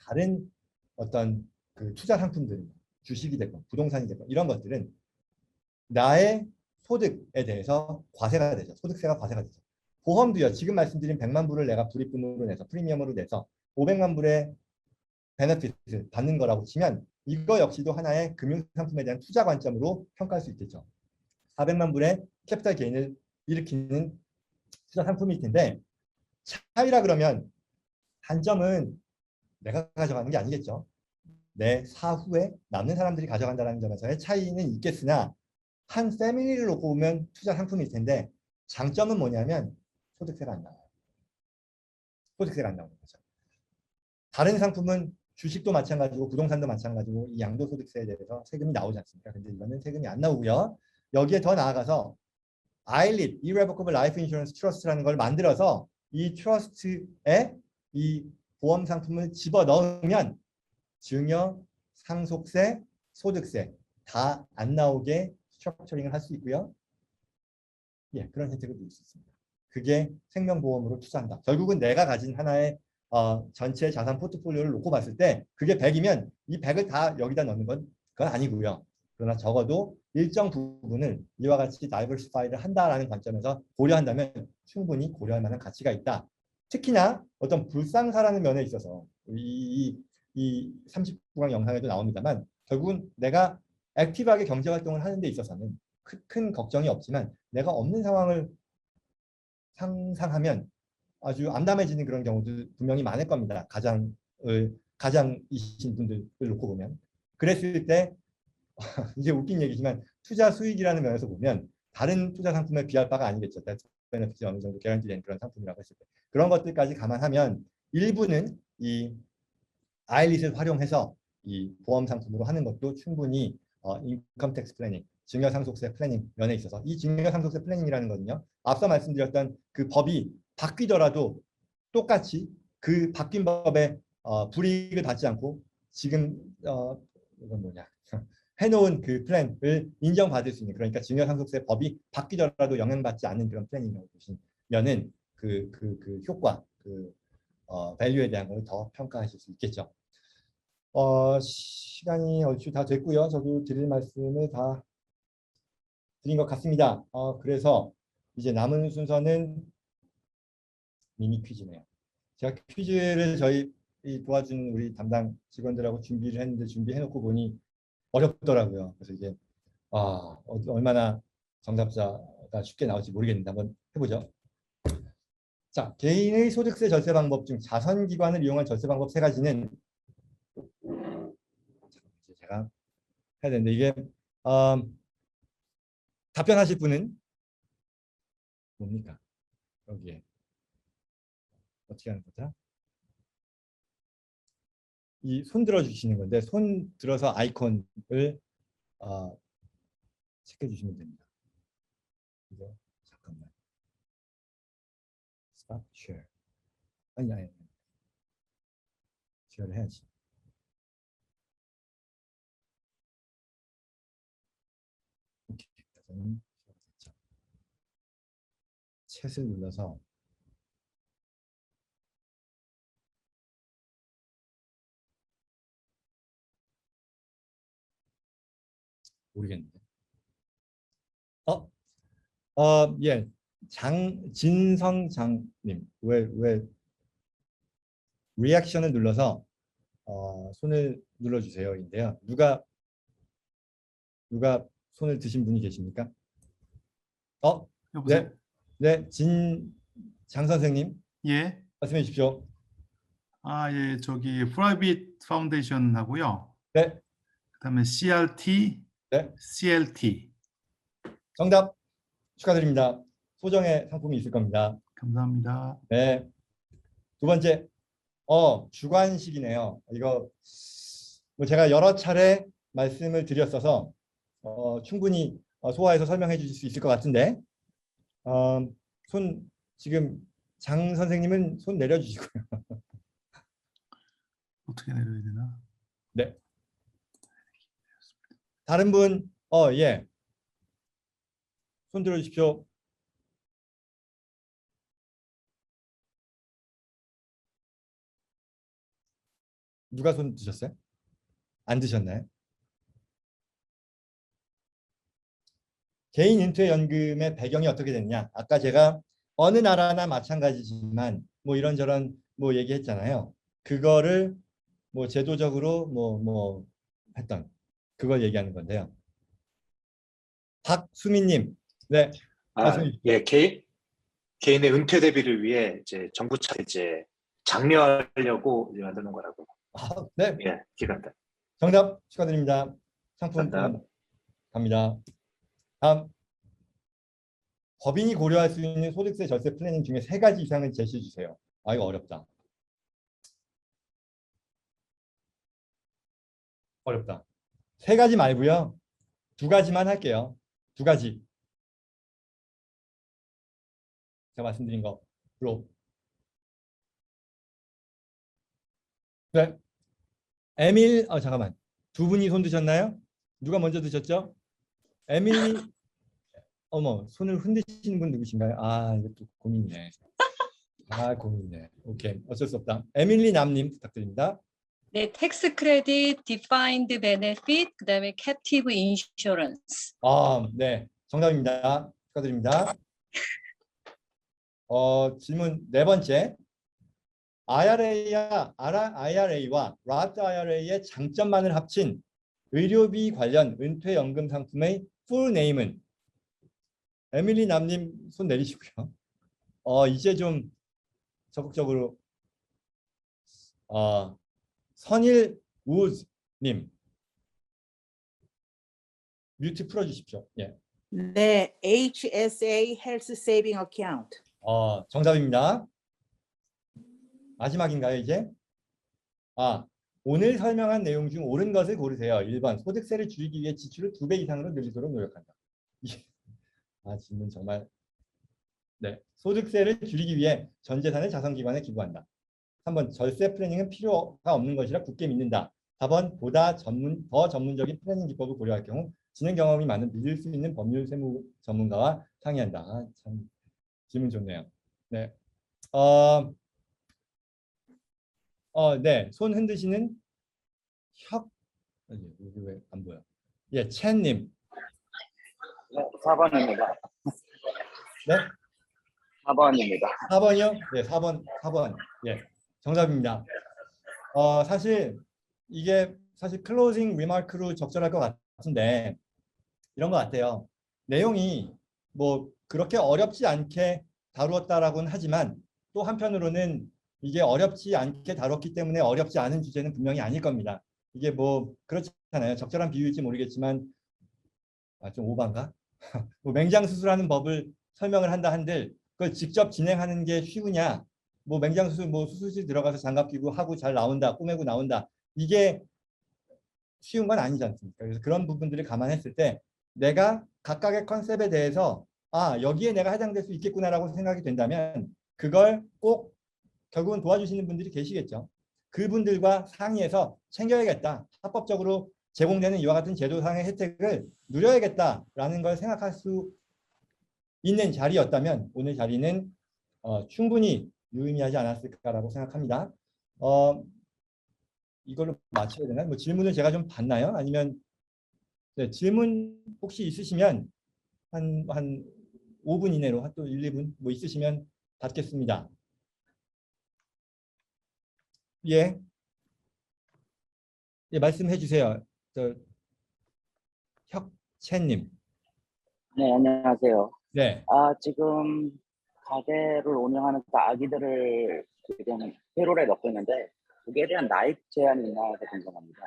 다른 어떤 그 투자 상품들, 주식이 됐건 부동산이 됐건 이런 것들은 나의 소득에 대해서 과세가 되죠. 소득세가 과세가 되죠. 보험도요. 지금 말씀드린 100만 불을 내가 불입금으로 내서 프리미엄으로 내서 500만 불의 베네핏을 받는 거라고 치면 이거 역시도 하나의 금융상품에 대한 투자 관점으로 평가할 수 있겠죠. 400만 불의 캐피탈 게인을 일으키는 투자 상품일 텐데 차이라 그러면 단점은 내가 가져가는 게 아니겠죠. 내 사후에 남는 사람들이 가져간다는 점에서의 차이는 있겠으나 한 패밀리를 놓고 보면 투자 상품일 텐데 장점은 뭐냐면 소득세가 안 나와요. 소득세가 안 나오는 거죠. 다른 상품은 주식도 마찬가지고 부동산도 마찬가지고 이 양도소득세에 대해서 세금이 나오지 않습니까? 근데 이거는 세금이 안 나오고요. 여기에 더 나아가서 ILIT, Irrevocable Life Insurance Trust라는 걸 만들어서 이 트러스트에 이 보험 상품을 집어넣으면 증여, 상속세, 소득세 다 안 나오게 스트럭처링을 할 수 있고요. 예, 그런 혜택을 누릴 수 있습니다. 그게 생명보험으로 투자한다. 결국은 내가 가진 하나의 전체 자산 포트폴리오를 놓고 봤을 때 그게 100이면 이 100을 다 여기다 넣는 건 그건 아니고요. 그러나 적어도 일정 부분을 이와 같이 다이버시파이를 한다라는 관점에서 고려한다면 충분히 고려할 만한 가치가 있다. 특히나 어떤 불상사라는 면에 있어서 이 39강 영상에도 나옵니다만 결국은 내가 액티브하게 경제활동을 하는 데 있어서는 큰 걱정이 없지만 내가 없는 상황을 상상하면 아주 암담해지는 그런 경우도 분명히 많을 겁니다. 가장이신 분들을 놓고 보면. 그랬을 때 이제 웃긴 얘기지만 투자 수익이라는 면에서 보면 다른 투자 상품에 비할 바가 아니겠죠. 베네핏이 어느 정도 개런티된 그런 상품이라고 했을 때. 그런 것들까지 감안하면 일부는 이 아일릿을 활용해서 이 보험 상품으로 하는 것도 충분히 인컴 텍스 플래닝, 증여상속세 플래닝 면에 있어서 이 증여상속세 플래닝이라는 거는요. 앞서 말씀드렸던 그 법이 바뀌더라도 똑같이 그 바뀐 법에 불이익을 받지 않고 지금 이건 뭐냐 해놓은 그 플랜을 인정받을 수 있는 그러니까 증여상속세 법이 바뀌더라도 영향받지 않는 그런 플랜이라고 보시면은 그 효과 밸류에 대한 걸 더 평가하실 수 있겠죠. 시간이 얼추 다 됐고요. 저도 드릴 말씀을 다 드린 것 같습니다. 그래서 이제 남은 순서는 미니 퀴즈네요. 제가 퀴즈를 저희 도와준 우리 담당 직원들하고 준비를 했는데 준비해놓고 보니 어렵더라고요. 그래서 이제 얼마나 정답자가 쉽게 나올지 모르겠는데 한번 해보죠. 자, 개인의 소득세 절세 방법 중 자선기관을 이용한 절세 방법 세 가지는 제가 해야 되는데 이게 답변하실 분은 뭡니까? 여기에 어떻게 하는 거죠? 이 손 들어 주시는 건데 손 들어서 아이콘을 체크해 주시면 됩니다. 이거 잠깐만. Stop share. 아니. 쉐어를 해야지. 오케이. 저는 챗을 눌러서 모르겠는데. 예. 진성장님 왜 리액션을 눌러서 손을 눌러주세요인데요. 누가 손을 드신 분이 계십니까? 여보세요? 네, 장 선생님 예. 말씀해 주십시오. 예, 저기 프라이빗 파운데이션 하고요. 네, 그다음에 CRT, 네, CLT. 정답 축하드립니다. 소정의 상품이 있을 겁니다. 감사합니다. 네, 두 번째, 주관식이네요. 이거 뭐 제가 여러 차례 말씀을 드렸어서 충분히 소화해서 설명해 주실 수 있을 것 같은데 손 지금 장 선생님은 손 내려주시고요. 어떻게 내려야 되나? 네. 다른 분, 예. 손 들어주십시오. 누가 손 드셨어요? 안 드셨나요? 개인 은퇴연금의 배경이 어떻게 됐냐? 아까 제가 어느 나라나 마찬가지지만 뭐 이런저런 뭐 얘기했잖아요. 그거를 뭐 제도적으로 뭐 했던 그걸 얘기하는 건데요. 박수민님, 네, 말씀해 주십시오. 예, 개인의 은퇴 대비를 위해 이제 정부 차 이제 장려하려고 이제 만드는 거라고. 네, 예, 기간다. 정답 축하드립니다. 상품권 정답. 갑니다. 다음, 법인이 고려할 수 있는 소득세 절세 플래닝 중에 세 가지 이상을 제시해 주세요. 이거 어렵다. 어렵다. 세 가지 말고요. 두 가지만 할게요. 두 가지. 제가 말씀드린 거로. 네. 잠깐만. 두 분이 손 드셨나요? 누가 먼저 드셨죠? 에밀리, 손을 흔드시는 분 누구신가요? 이것도 고민이네. 고민이네. 오케이. 어쩔 수 없다. 에밀리 남님 부탁드립니다. 네, 텍스 크레딧, 디파인드 베네핏, 그다음에 캡티브 인슈런스. 네. 정답입니다. 축하드립니다. 질문 네 번째. IRA와 Roth IRA의 장점만을 합친 의료비 관련 은퇴연금 상품의 풀 네임은 에밀리 남님 손 내리시고요. 이제 좀 적극적으로 선일 우즈님 뮤트 풀어주십시오. 예. 네, HSA Health Saving Account. 정답입니다. 마지막인가요 이제? 오늘 설명한 내용 중 옳은 것을 고르세요. 1번 소득세를 줄이기 위해 지출을 2배 이상으로 늘리도록 노력한다. 질문 정말. 네, 소득세를 줄이기 위해 전 재산을 자선기관에 기부한다. 3번 절세 플래닝은 필요가 없는 것이라 굳게 믿는다. 4번 더 전문적인 플래닝 기법을 고려할 경우 진행 경험이 많은 믿을 수 있는 법률 세무 전문가와 상의한다. 참 질문 좋네요. 네. 네, 손 흔드시는 아니, 여기 왜 안 보여? 예, 첸님. 네, 4번입니다. 네, 4번입니다. 4번이요? 네, 4번. 예, 정답입니다. 사실 이게 사실 클로징 리마크로 적절할 것 같은데 이런 것 같아요. 내용이 뭐 그렇게 어렵지 않게 다루었다라고는 하지만 또 한편으로는 이게 어렵지 않게 다뤘기 때문에 어렵지 않은 주제는 분명히 아닐 겁니다. 이게 뭐 그렇잖아요. 적절한 비유일지 모르겠지만 좀 오반가? 뭐 맹장 수술하는 법을 설명을 한다 한들 그걸 직접 진행하는 게 쉬우냐? 뭐 맹장 수술 뭐 수술실 들어가서 장갑 끼고 하고 잘 나온다, 꼬매고 나온다. 이게 쉬운 건 아니지 않습니까? 그래서 그런 부분들을 감안했을 때 내가 각각의 컨셉에 대해서 여기에 내가 해당될 수 있겠구나라고 생각이 된다면 그걸 꼭 결국은 도와주시는 분들이 계시겠죠. 그분들과 상의해서 챙겨야겠다. 합법적으로 제공되는 이와 같은 제도상의 혜택을 누려야겠다라는 걸 생각할 수 있는 자리였다면 오늘 자리는 충분히 유의미하지 않았을까라고 생각합니다. 이걸로 마쳐야 되나요? 뭐 질문을 제가 좀 받나요? 아니면 네, 질문 혹시 있으시면 한 5분 이내로 또 1, 2분 뭐 있으시면 받겠습니다. 예. 예, 말씀해 주세요. 혁채님. 네, 안녕하세요. 네. 지금 가게를 운영하는 아기들을 지금 페롤에 넣고 있는데 거기에 대한 나이 제한이 있나 해서 궁금합니다.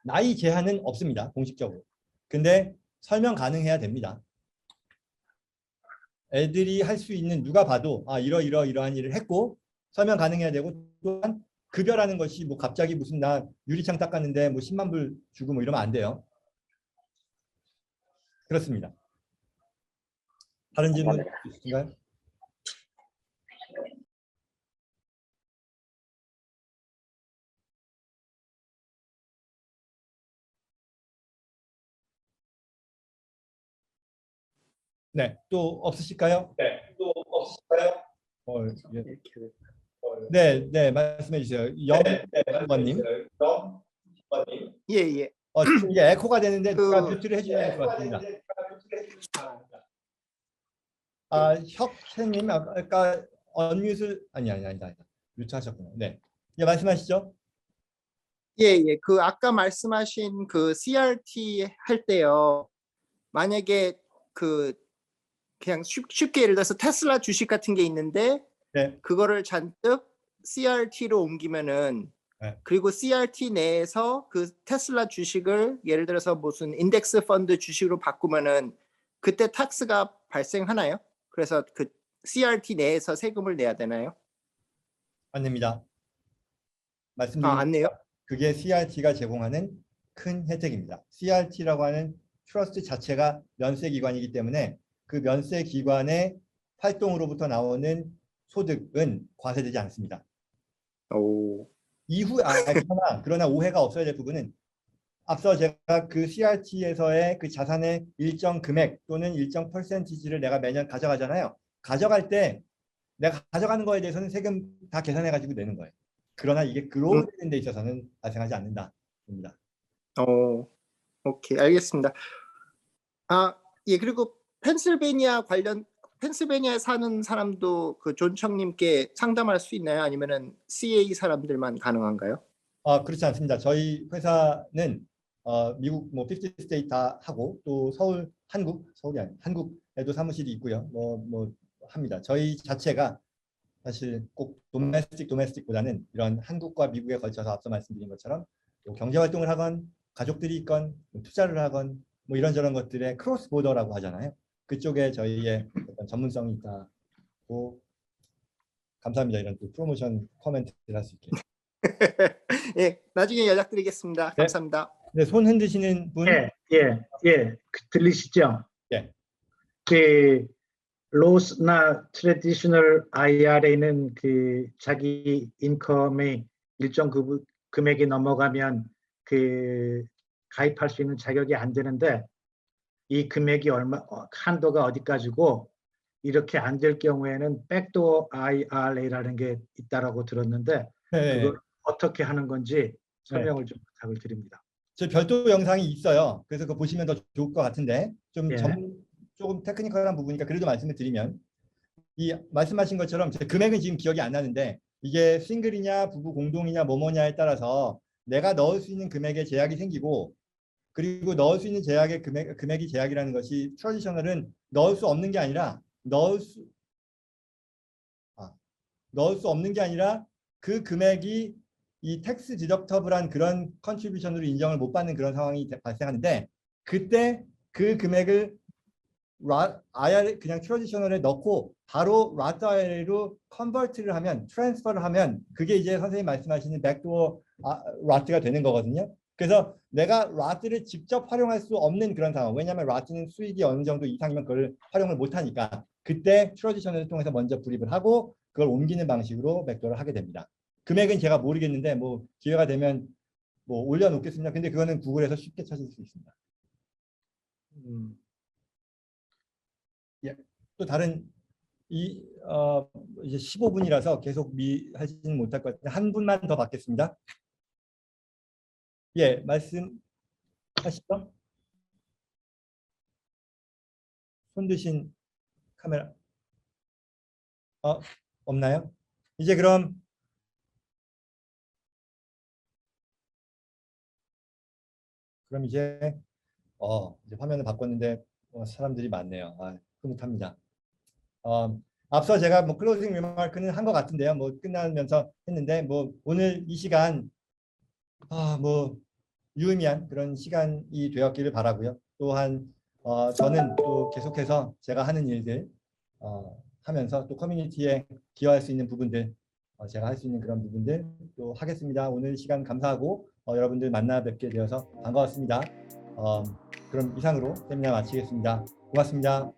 나이 제한은 없습니다. 공식적으로. 근데 설명 가능해야 됩니다. 애들이 할 수 있는 누가 봐도 이러한 일을 했고 설명 가능해야 되고 또한 급여라는 것이 뭐 갑자기 무슨 나 유리창 닦았는데 뭐 10만 불 주고 뭐 이러면 안 돼요. 그렇습니다. 다른 질문 있으신가요? 네, 또 없으실까요? 예. 네, 말씀해 주세요. 영원님. 예. 지금 이게 에코가 되는데 누가 그- 뮤트를 해주셔야 될 것 같습니다. 혁채님 아까 언뮤트 아니다. 뮤트 하셨구나. 네, 예, 말씀하시죠. 예. 그 아까 말씀하신 그 CRT 할 때요. 만약에 그 그냥 쉽게 예를 들어서 테슬라 주식 같은 게 있는데 네, 그거를 잔뜩 CRT로 옮기면은 네. 그리고 CRT 내에서 그 테슬라 주식을 예를 들어서 무슨 인덱스 펀드 주식으로 바꾸면은 그때 탁스가 발생하나요? 그래서 그 CRT 내에서 세금을 내야 되나요? 안 됩니다. 말씀드린 안 내요? 그게 CRT가 제공하는 큰 혜택입니다. CRT라고 하는 트러스트 자체가 면세기관이기 때문에 그 면세기관의 활동으로부터 나오는 소득은 과세되지 않습니다. 오. 그러나 오해가 없어야 될 부분은 앞서 제가 그 CRT에서의 그 자산의 일정 금액 또는 일정 퍼센티지를 내가 매년 가져가잖아요. 가져갈 때 내가 가져가는 거에 대해서는 세금 다 계산해 가지고 내는 거예요. 그러나 이게 그로우되는 데 있어서는 발생하지 않는다입니다. 오케이, 알겠습니다. 예, 그리고 펜실베니아에 사는 사람도 그 존청님께 상담할 수 있나요? 아니면은 CA 사람들만 가능한가요? 그렇지 않습니다. 저희 회사는 미국 뭐 50 스테이트 다 하고 또 서울이 아니고 한국에도 사무실이 있고요. 뭐 합니다. 저희 자체가 사실 꼭 도메스틱보다는 이런 한국과 미국에 걸쳐서 앞서 말씀드린 것처럼 뭐 경제 활동을 하건 가족들이 있건 투자를 하건 뭐 이런저런 것들의 크로스 보더라고 하잖아요. 그쪽에 저희의 어떤 전문성이 있다고 감사합니다. 이런 또 프로모션 코멘트를 할 수 있게. 예, 나중에 연락드리겠습니다. 네. 감사합니다. 네, 손 흔드시는 분. 들리시죠? 예. 그 로스나 트래디셔널 IRA는 그 자기 인컴의 일정 금액이 넘어가면 그 가입할 수 있는 자격이 안 되는데 이 금액이 한도가 어디까지고 이렇게 안 될 경우에는 백도어 IRA라는 게 있다라고 들었는데 네. 그걸 어떻게 하는 건지 설명을 좀 부탁을 드립니다. 저 별도 영상이 있어요. 그래서 그거 보시면 더 좋을 것 같은데 좀 예. 조금 테크니컬한 부분이니까 그래도 말씀을 드리면 이 말씀하신 것처럼 제 금액은 지금 기억이 안 나는데 이게 싱글이냐 부부 공동이냐 뭐뭐냐에 따라서 내가 넣을 수 있는 금액에 제약이 생기고 그리고 넣을 수 있는 제약의 금액이 제약이라는 것이 트래디셔널은 넣을 수 없는 게 아니라 넣을 수 없는 게 아니라 그 금액이 이 텍스 디덕터블한 그런 컨트리뷰션으로 인정을 못 받는 그런 상황이 발생하는데 그때 그 금액을 IRA 그냥 트래디셔널에 넣고 바로 라트 IRA로 컨버트를 하면 트랜스퍼를 하면 그게 이제 선생님 말씀하시는 백도어 라트가 되는 거거든요. 그래서 내가 라트를 직접 활용할 수 없는 그런 상황. 왜냐하면 라트는 수익이 어느 정도 이상이면 그걸 활용을 못 하니까 그때 트래디셔널을 통해서 먼저 불입을 하고 그걸 옮기는 방식으로 백도어를 하게 됩니다. 금액은 제가 모르겠는데 뭐 기회가 되면 뭐 올려놓겠습니다. 근데 그거는 구글에서 쉽게 찾을 수 있습니다. 예, 또 다른 이제 15분이라서 계속 하지는 못할 것 같은데 한 분만 더 받겠습니다. 예, 말씀하시죠. 손 드신 카메라 없나요? 이제 그럼 이제 화면을 바꿨는데 사람들이 많네요. 흐뭇합니다. 앞서 제가 뭐 클로징 리마크는 한 것 같은데요. 뭐 끝나면서 했는데 뭐 오늘 이 시간 뭐 유의미한 그런 시간이 되었기를 바라고요. 또한 저는 또 계속해서 제가 하는 일들 하면서 또 커뮤니티에 기여할 수 있는 부분들 제가 할 수 있는 그런 부분들 또 하겠습니다. 오늘 시간 감사하고 여러분들 만나 뵙게 되어서 반가웠습니다. 그럼 이상으로 세미나 마치겠습니다. 고맙습니다.